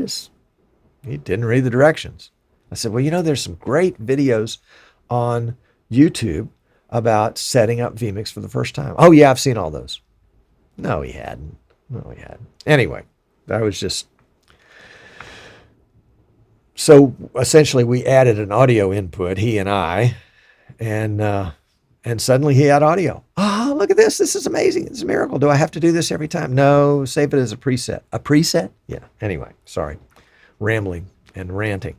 didn't read the directions. I said, well, there's some great videos on YouTube about setting up vMix for the first time. Oh, yeah, I've seen all those. No, he hadn't. Anyway, that was just... So essentially, we added an audio input, he and I, and suddenly he had audio. Oh, look at this. This is amazing. It's a miracle. Do I have to do this every time? No, save it as a preset. A preset? Yeah. Anyway, sorry. Rambling and ranting.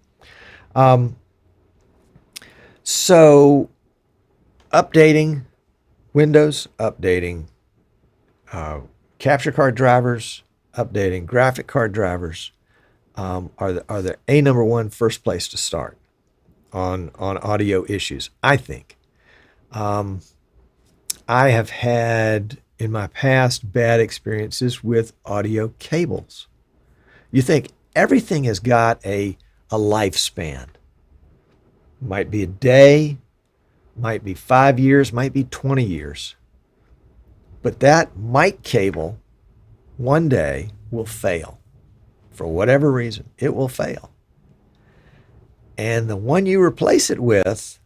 So updating Windows, updating capture card drivers, updating graphic card drivers are the number one first place to start on audio issues, I think. I have had in my past bad experiences with audio cables. You think everything has got a lifespan. Might be a day, might be 5 years, might be 20 years. But that mic cable one day will fail. For whatever reason, it will fail. And the one you replace it with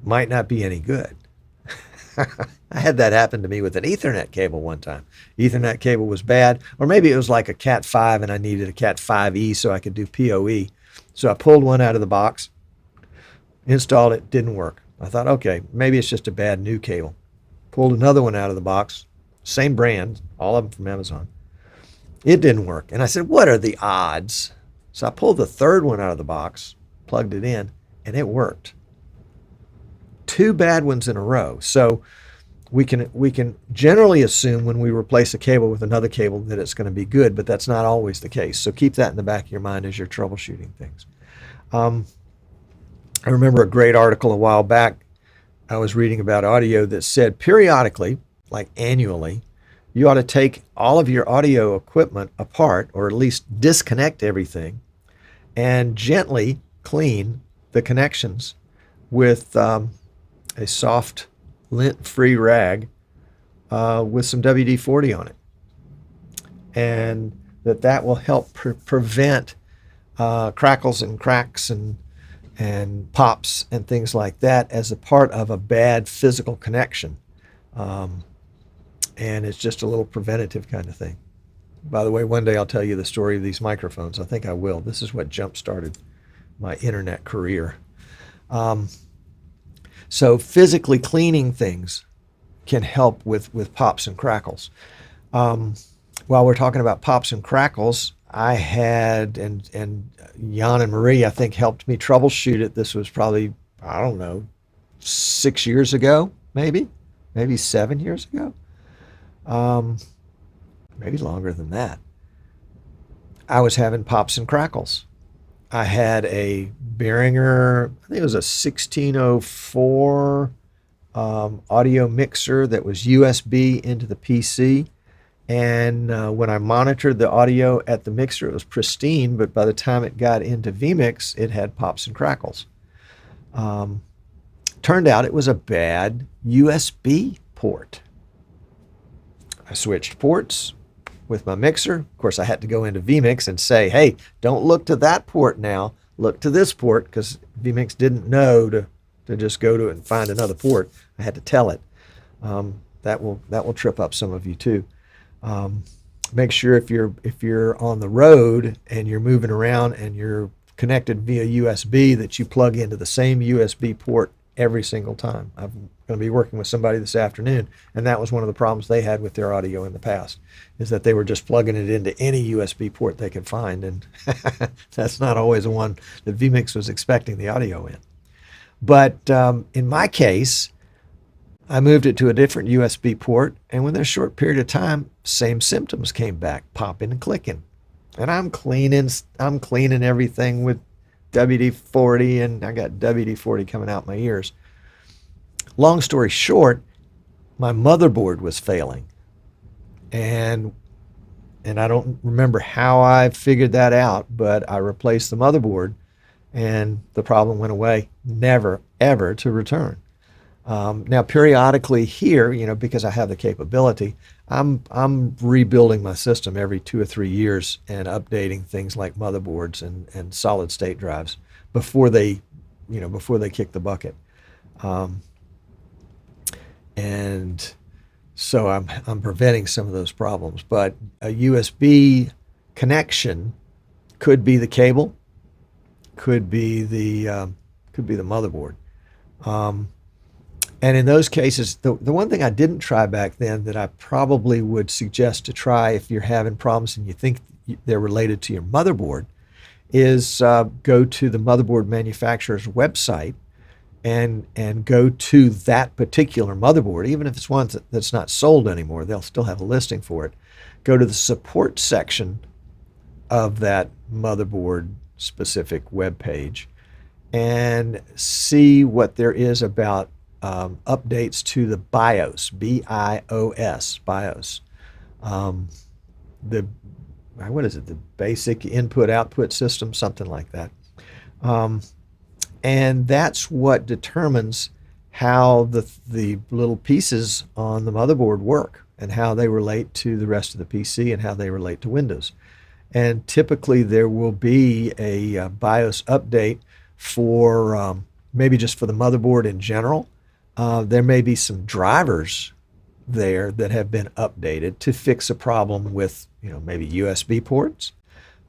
might not be any good. I had that happen to me with an Ethernet cable one time. Ethernet cable was bad, or maybe it was like a Cat 5 and I needed a Cat 5e so I could do PoE. So I pulled one out of the box, installed it, didn't work. I thought, okay, maybe it's just a bad new cable. Pulled another one out of the box, same brand, all of them from Amazon. It didn't work. And I said, what are the odds? So I pulled the third one out of the box, plugged it in, and it worked. Two bad ones in a row. So we can generally assume when we replace a cable with another cable that it's going to be good, but that's not always the case. So keep that in the back of your mind as you're troubleshooting things. I remember a great article a while back I was reading about audio that said periodically, like annually, you ought to take all of your audio equipment apart, or at least disconnect everything, and gently clean the connections with a soft, lint-free rag with some WD-40 on it. And that will help prevent crackles and cracks and pops and things like that as a part of a bad physical connection. And it's just a little preventative kind of thing. By the way, one day I'll tell you the story of these microphones. I think I will. This is what jump-started my internet career. So physically cleaning things can help with pops and crackles. While we're talking about pops and crackles, I had, and Jan and Marie, I think, helped me troubleshoot it. This was probably, I don't know, 6 years ago, maybe 7 years ago. Maybe longer than that. I was having pops and crackles. I had a Behringer, I think it was a 1604 audio mixer that was USB into the PC. And when I monitored the audio at the mixer, it was pristine, but by the time it got into vMix, it had pops and crackles. Turned out it was a bad USB port. I switched ports with my mixer. Of course, I had to go into vMix and say, hey, don't look to that port now. Look to this port, because vMix didn't know to just go to it and find another port. I had to tell it. That will trip up some of you too. Make sure if you're on the road and you're moving around and you're connected via USB, that you plug into the same USB port every single time. I'm going to be working with somebody this afternoon, and that was one of the problems they had with their audio in the past, is that they were just plugging it into any USB port they could find, and that's not always the one that vMix was expecting the audio in. But in my case, I moved it to a different USB port, and within a short period of time, same symptoms came back, popping and clicking. And I'm cleaning everything with WD-40, and I got WD-40 coming out my ears. Long story short, my motherboard was failing. And I don't remember how I figured that out, but I replaced the motherboard and the problem went away, never, ever to return. Now, periodically here, because I have the capability, I'm rebuilding my system every 2 or 3 years and updating things like motherboards and solid state drives before they kick the bucket. And so I'm preventing some of those problems. But a USB connection could be the cable, could be the motherboard. And in those cases, the one thing I didn't try back then that I probably would suggest to try if you're having problems and you think they're related to your motherboard is go to the motherboard manufacturer's website and go to that particular motherboard, even if it's one that's not sold anymore. They'll still have a listing for it. Go to the support section of that motherboard specific web page and see what there is about updates to the BIOS, BIOS, BIOS. What is it? The basic input-output system, something like that. And that's what determines how the little pieces on the motherboard work and how they relate to the rest of the PC and how they relate to Windows. And typically there will be a BIOS update for maybe just for the motherboard in general. There may be some drivers there that have been updated to fix a problem with, maybe USB ports.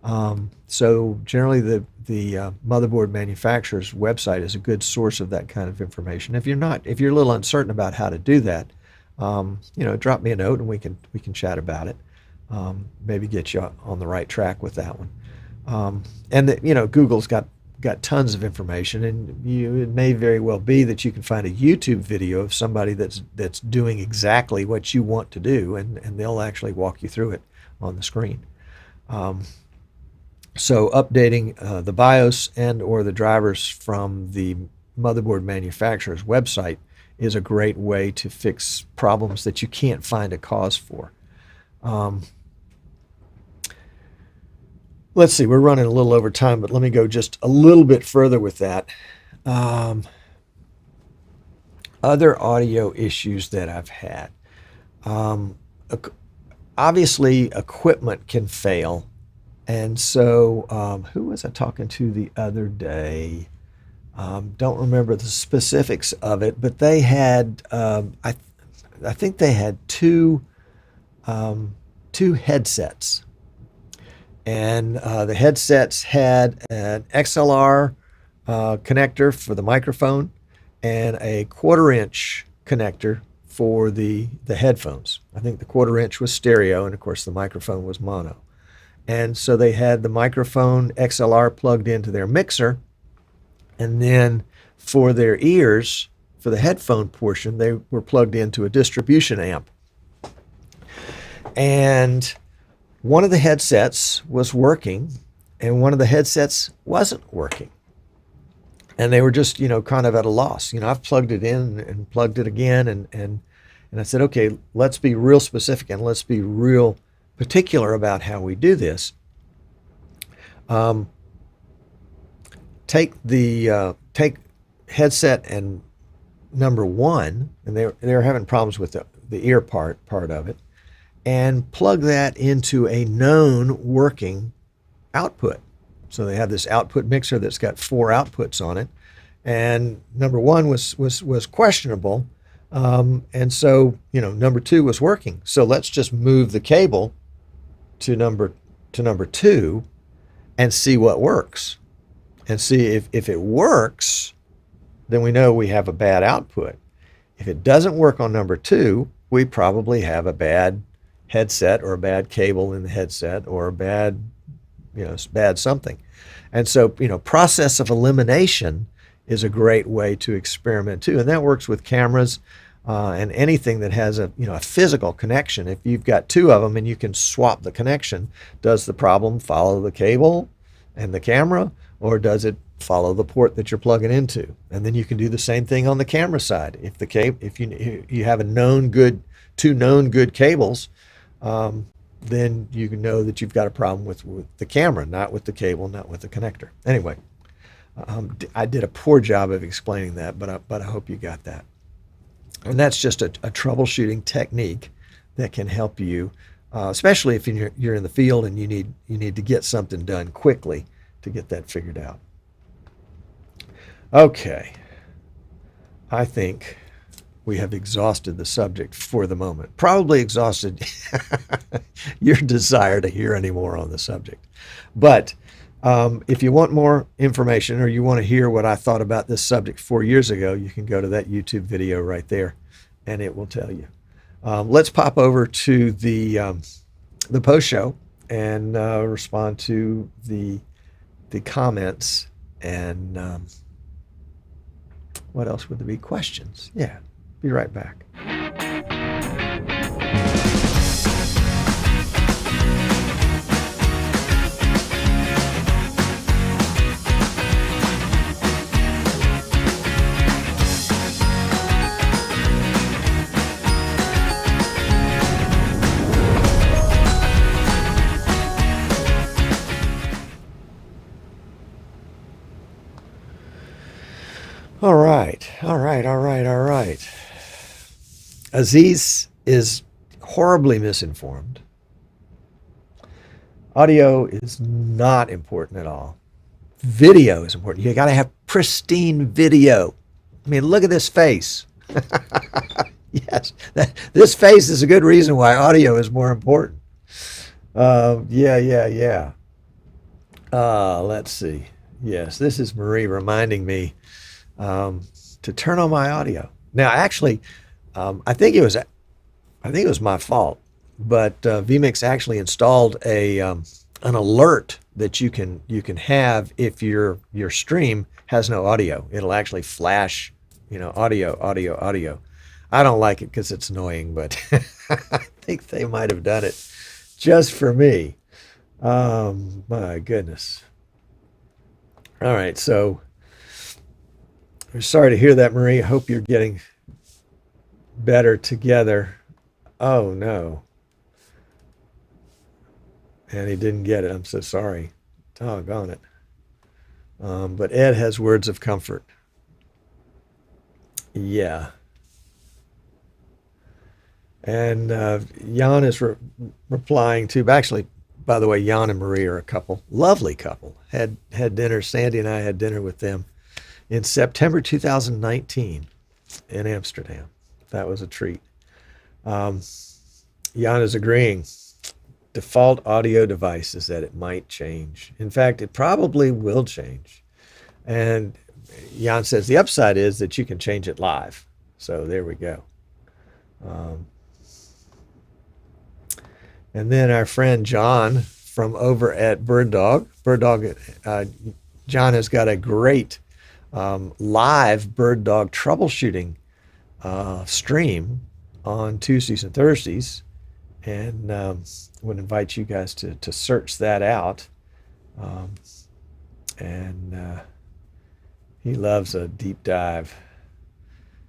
So generally the motherboard manufacturer's website is a good source of that kind of information. If you're a little uncertain about how to do that, drop me a note and we can chat about it. Maybe get you on the right track with that one. Google's got tons of information, and it may very well be that you can find a YouTube video of somebody that's doing exactly what you want to do, and they'll actually walk you through it on the screen. So updating the BIOS and or the drivers from the motherboard manufacturer's website is a great way to fix problems that you can't find a cause for. Let's see, we're running a little over time, but let me go just a little bit further with that. Other audio issues that I've had. Obviously, equipment can fail. And so who was I talking to the other day? Don't remember the specifics of it, but they had, I think they had two headsets. And the headsets had an XLR connector for the microphone and a 1/4-inch connector for the headphones. I think the 1/4-inch was stereo, and of course the microphone was mono. And so they had the microphone XLR plugged into their mixer, and then for their ears, for the headphone portion, they were plugged into a distribution amp. And one of the headsets was working, and one of the headsets wasn't working. And they were just, kind of at a loss. I've plugged it in and plugged it again, and I said, okay, let's be real specific and let's be real particular about how we do this. Take headset and number one, and they were having problems with the ear part of it, and plug that into a known working output. So they have this output mixer that's got 4 outputs on it, and number one was questionable, and so number 2 was working. So let's just move the cable to number 2 and see what works, and see if it works, then we know we have a bad output. If it doesn't work on number 2, we probably have a bad headset or a bad cable in the headset or a bad something. And so process of elimination is a great way to experiment too, and that works with cameras. And anything that has a physical connection. If you've got 2 of them and you can swap the connection, does the problem follow the cable and the camera, or does it follow the port that you're plugging into? And then you can do the same thing on the camera side. If you have 2 known good cables, then you can know that you've got a problem with the camera, not with the cable, not with the connector. Anyway, I did a poor job of explaining that, but I hope you got that. And that's just a troubleshooting technique that can help you, especially if you're in the field and you need to get something done quickly to get that figured out. Okay, I think we have exhausted the subject for the moment. Probably exhausted your desire to hear any more on the subject. But if you want more information, or you want to hear what I thought about this subject 4 years ago, you can go to that YouTube video right there, and it will tell you. Let's pop over to the post show and respond to the comments, and what else would there be? Questions? Yeah, be right back. All right. Aziz is horribly misinformed. Audio is not important at all. Video is important. You got to have pristine video. I mean, look at this face. Yes, this face is a good reason why audio is more important. Yeah. Let's see. Yes, this is Marie reminding me to turn on my audio. Now, actually, I think it was my fault, but vMix actually installed a an alert that you can have if your stream has no audio. It'll actually flash, audio, audio, audio. I don't like it because it's annoying, but I think they might have done it just for me. My goodness. All right, so I'm sorry to hear that, Marie. I hope you're getting better together. Oh no, and he didn't get it. I'm so sorry. Doggone it. But Ed has words of comfort. Yeah. And Jan is replying to, actually, by the way, Jan and Marie are a couple, lovely couple. Had dinner. Sandy and I had dinner with them in September 2019 in Amsterdam. That was a treat. Jan is agreeing. Default audio device is that it might change. In fact, it probably will change. And Jan says the upside is that you can change it live. So there we go. And then our friend John from over at BirdDog, John has got a great live BirdDog troubleshooting stream on Tuesdays and Thursdays, and would invite you guys to search that out. And he loves a deep dive.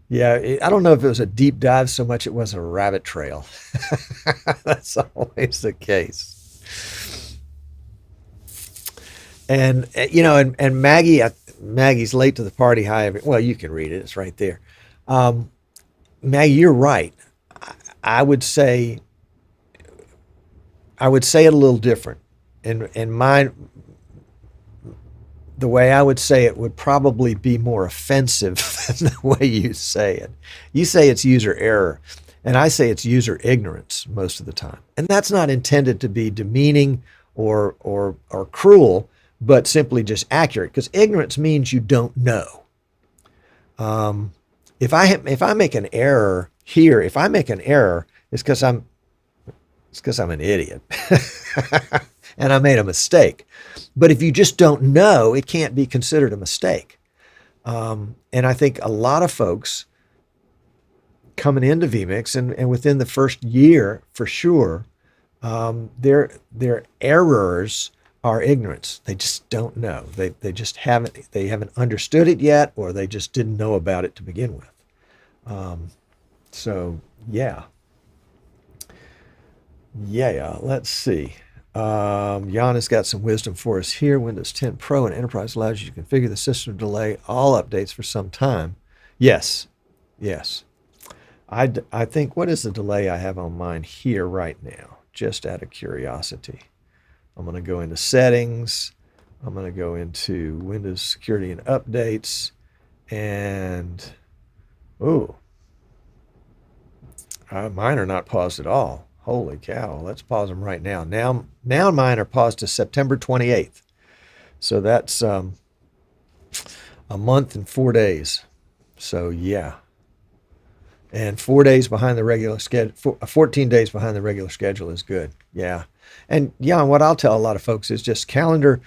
Yeah, I don't know if it was a deep dive so much it was a rabbit trail. That's always the case. And and Maggie's late to the party. Hi, well, you can read it. It's right there. Maggie, you're right. I would say it a little different. And the way I would say it would probably be more offensive than the way you say it. You say it's user error, and I say it's user ignorance most of the time. And that's not intended to be demeaning or cruel, but simply just accurate, because ignorance means you don't know. If I make an error here, it's because I'm an idiot. And I made a mistake. But if you just don't know, it can't be considered a mistake. And I think a lot of folks coming into vMix and within the first year, for sure, their errors are ignorance. They just don't know. They just haven't understood it yet, or they just didn't know about it to begin with. So yeah. Let's see. Jan has got some wisdom for us here. Windows 10 Pro and Enterprise allows you to configure the system to delay all updates for some time. Yes. I think, what is the delay I have on mine here right now? Just out of curiosity. I'm going to go into settings. I'm going to go into Windows Security and Updates. And, mine are not paused at all. Holy cow, let's pause them right now. Now mine are paused to September 28th. So that's a month and 4 days. So yeah. And 4 days behind the regular schedule, 14 days behind the regular schedule is good. Yeah. And yeah, what I'll tell a lot of folks is just calendar,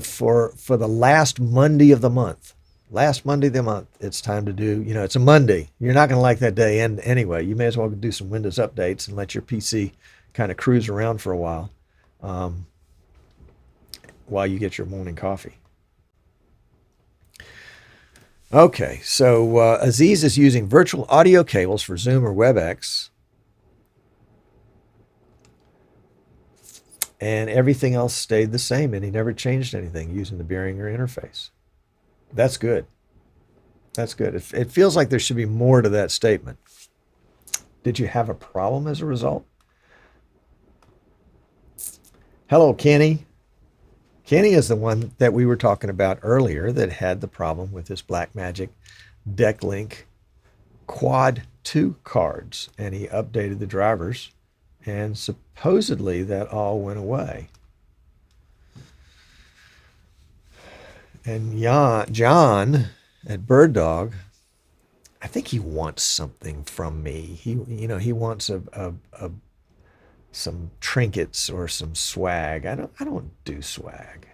for the last Monday of the month. Last Monday of the month, it's time to do, it's a Monday. You're not going to like that day anyway. You may as well do some Windows updates and let your PC kind of cruise around for a while you get your morning coffee. Okay, so Aziz is using virtual audio cables for Zoom or WebEx. And everything else stayed the same, and he never changed anything using the Behringer interface. That's good. That's good. It feels like there should be more to that statement. Did you have a problem as a result? Hello, Kenny. Kenny is the one that we were talking about earlier that had the problem with his Blackmagic DeckLink Quad 2 cards, and he updated the drivers, and supposedly that all went away. And John at Bird Dog, I think he wants something from me. He wants some trinkets or some swag. I don't do swag.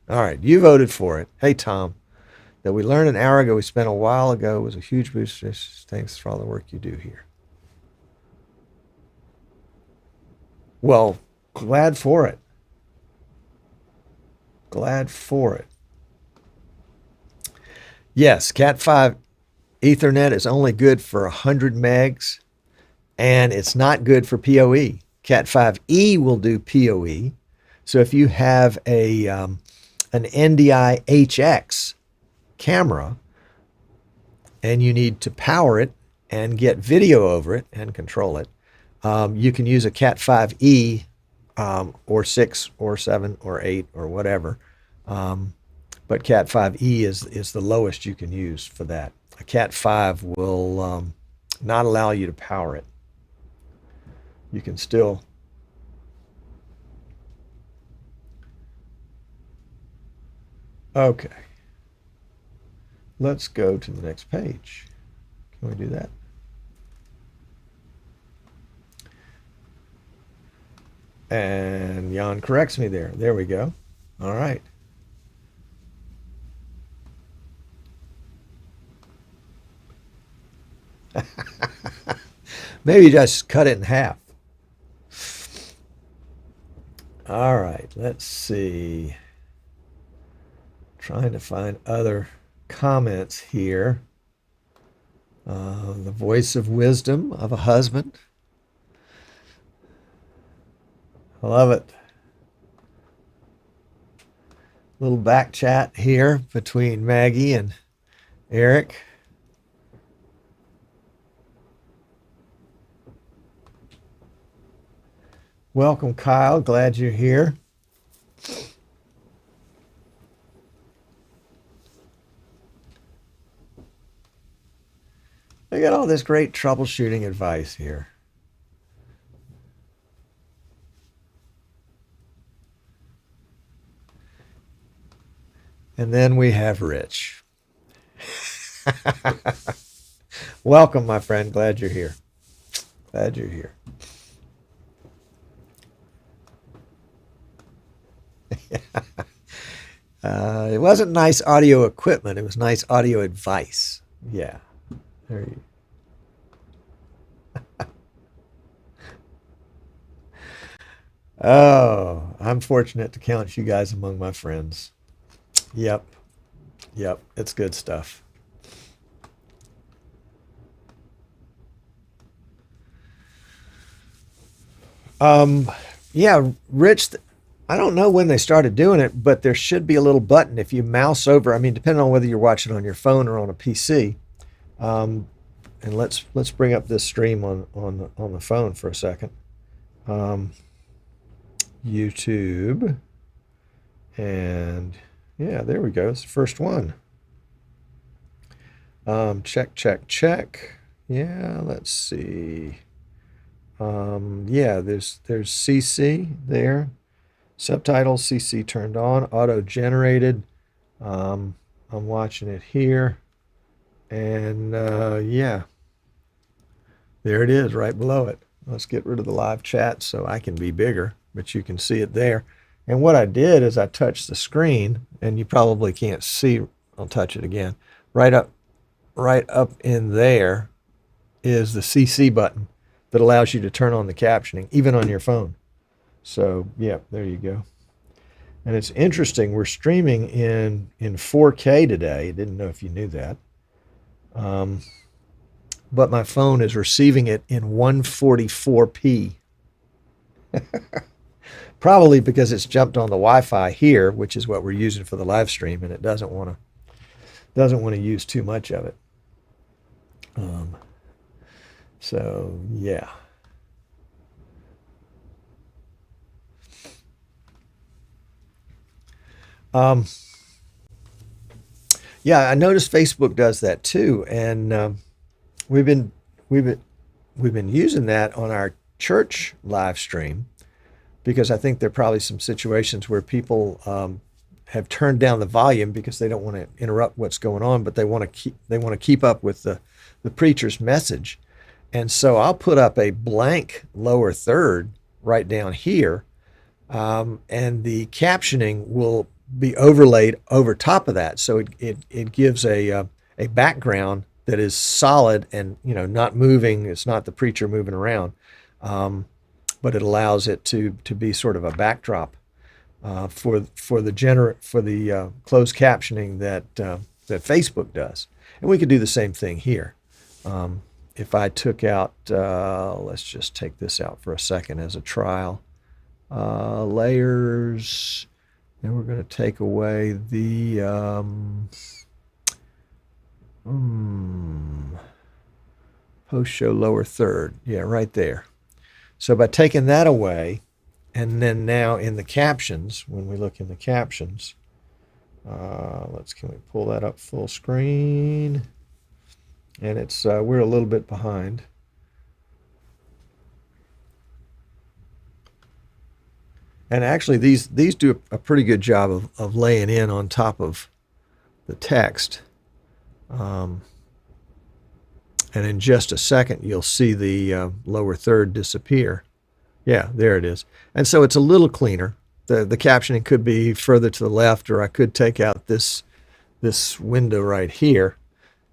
All right, you voted for it. Hey Tom, that we learned an hour ago, we spent a while ago, was a huge boost. Thanks for all the work you do here. Well, glad for it. Glad for it. Yes, Cat5 Ethernet is only good for 100 megs, and it's not good for PoE. Cat5e will do PoE. So if you have an NDI HX camera and you need to power it and get video over it and control it, you can use a Cat5e or 6 or 7 or 8 or whatever. But Cat5e is the lowest you can use for that. A Cat5 will not allow you to power it. You can still... Okay. Let's go to the next page. Can we do that? And Jan corrects me there. There we go. All right. Maybe just cut it in half. All right, let's see. Trying to find other comments here. The voice of wisdom of a husband. I love it. Little back chat here between Maggie and Eric. Welcome, Kyle. Glad you're here. I got all this great troubleshooting advice here. And then we have Rich. Welcome, my friend. Glad you're here. Glad you're here. It wasn't nice audio equipment. It was nice audio advice. Yeah. There you Oh, I'm fortunate to count you guys among my friends. Yep. Yep. It's good stuff. Yeah, Rich, I don't know when they started doing it, but there should be a little button if you mouse over. I mean, depending on whether you're watching on your phone or on a PC. And let's bring up this stream on the phone for a second. YouTube, and yeah, there we go. It's the first one. Check. Yeah, let's see. Yeah, there's CC there. Subtitles CC turned on, auto generated. I'm watching it here, and yeah, there it is right below it. Let's get rid of the live chat so I can be bigger, but you can see it there. And what I did is I touched the screen, and you probably can't see. I'll touch it again. Right up in there is the CC button that allows you to turn on the captioning, even on your phone. So, yeah, there you go. And it's interesting, we're streaming in 4K today. Didn't know if you knew that. But my phone is receiving it in 144p. Probably because it's jumped on the Wi-Fi here, which is what we're using for the live stream, and it doesn't want to use too much of it. So yeah. Yeah, I noticed Facebook does that too, and we've been using that on our church live stream, because I think there are probably some situations where people have turned down the volume because they don't want to interrupt what's going on, but they want to keep up with the preacher's message. And so I'll put up a blank lower third right down here, and the captioning will be overlaid over top of that. So it gives a background that is solid and, you know, not moving. It's not the preacher moving around, but it allows it to be sort of a backdrop for the closed captioning that Facebook does. And we could do the same thing here. If I took out, let's just take this out for a second as a trial, layers, and we're going to take away the post show lower third. Yeah, right there. So by taking that away, and then now in the captions, when we look in the captions, can we pull that up full screen? And it's we're a little bit behind. And actually, these do a pretty good job of laying in on top of the text. And in just a second, you'll see the lower third disappear. Yeah, there it is. And so it's a little cleaner. The captioning could be further to the left, or I could take out this window right here,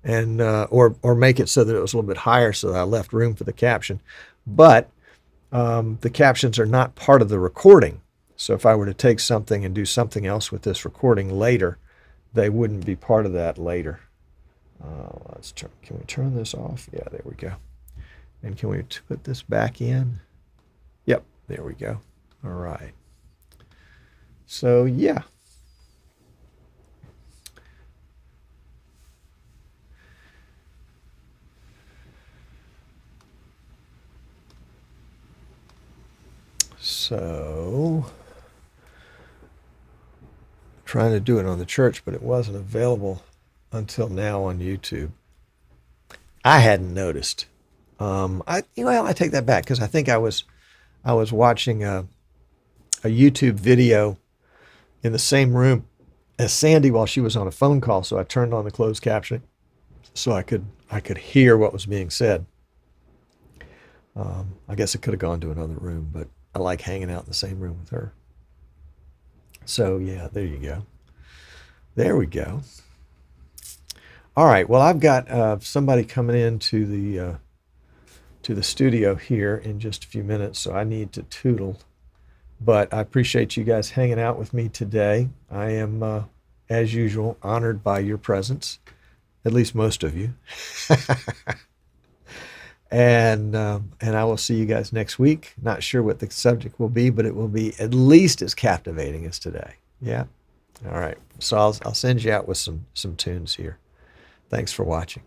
and or make it so that it was a little bit higher so that I left room for the caption. But the captions are not part of the recording. So if I were to take something and do something else with this recording later, they wouldn't be part of that later. Can we turn this off? Yeah, there we go. And can we put this back in? Yep, there we go. All right. So yeah. So trying to do it on the church, but it wasn't available until now on YouTube. I hadn't noticed. I take that back, because I think I was watching a YouTube video in the same room as Sandy while she was on a phone call, so I turned on the closed captioning so I could hear what was being said. I guess I could have gone to another room, but I like hanging out in the same room with her. So yeah, there you go. There we go. All right. Well, I've got somebody coming into the studio here in just a few minutes, so I need to tootle. But I appreciate you guys hanging out with me today. I am, as usual, honored by your presence, at least most of you. And I will see you guys next week. Not sure what the subject will be, but it will be at least as captivating as today. Yeah. All right. So I'll send you out with some tunes here. Thanks for watching.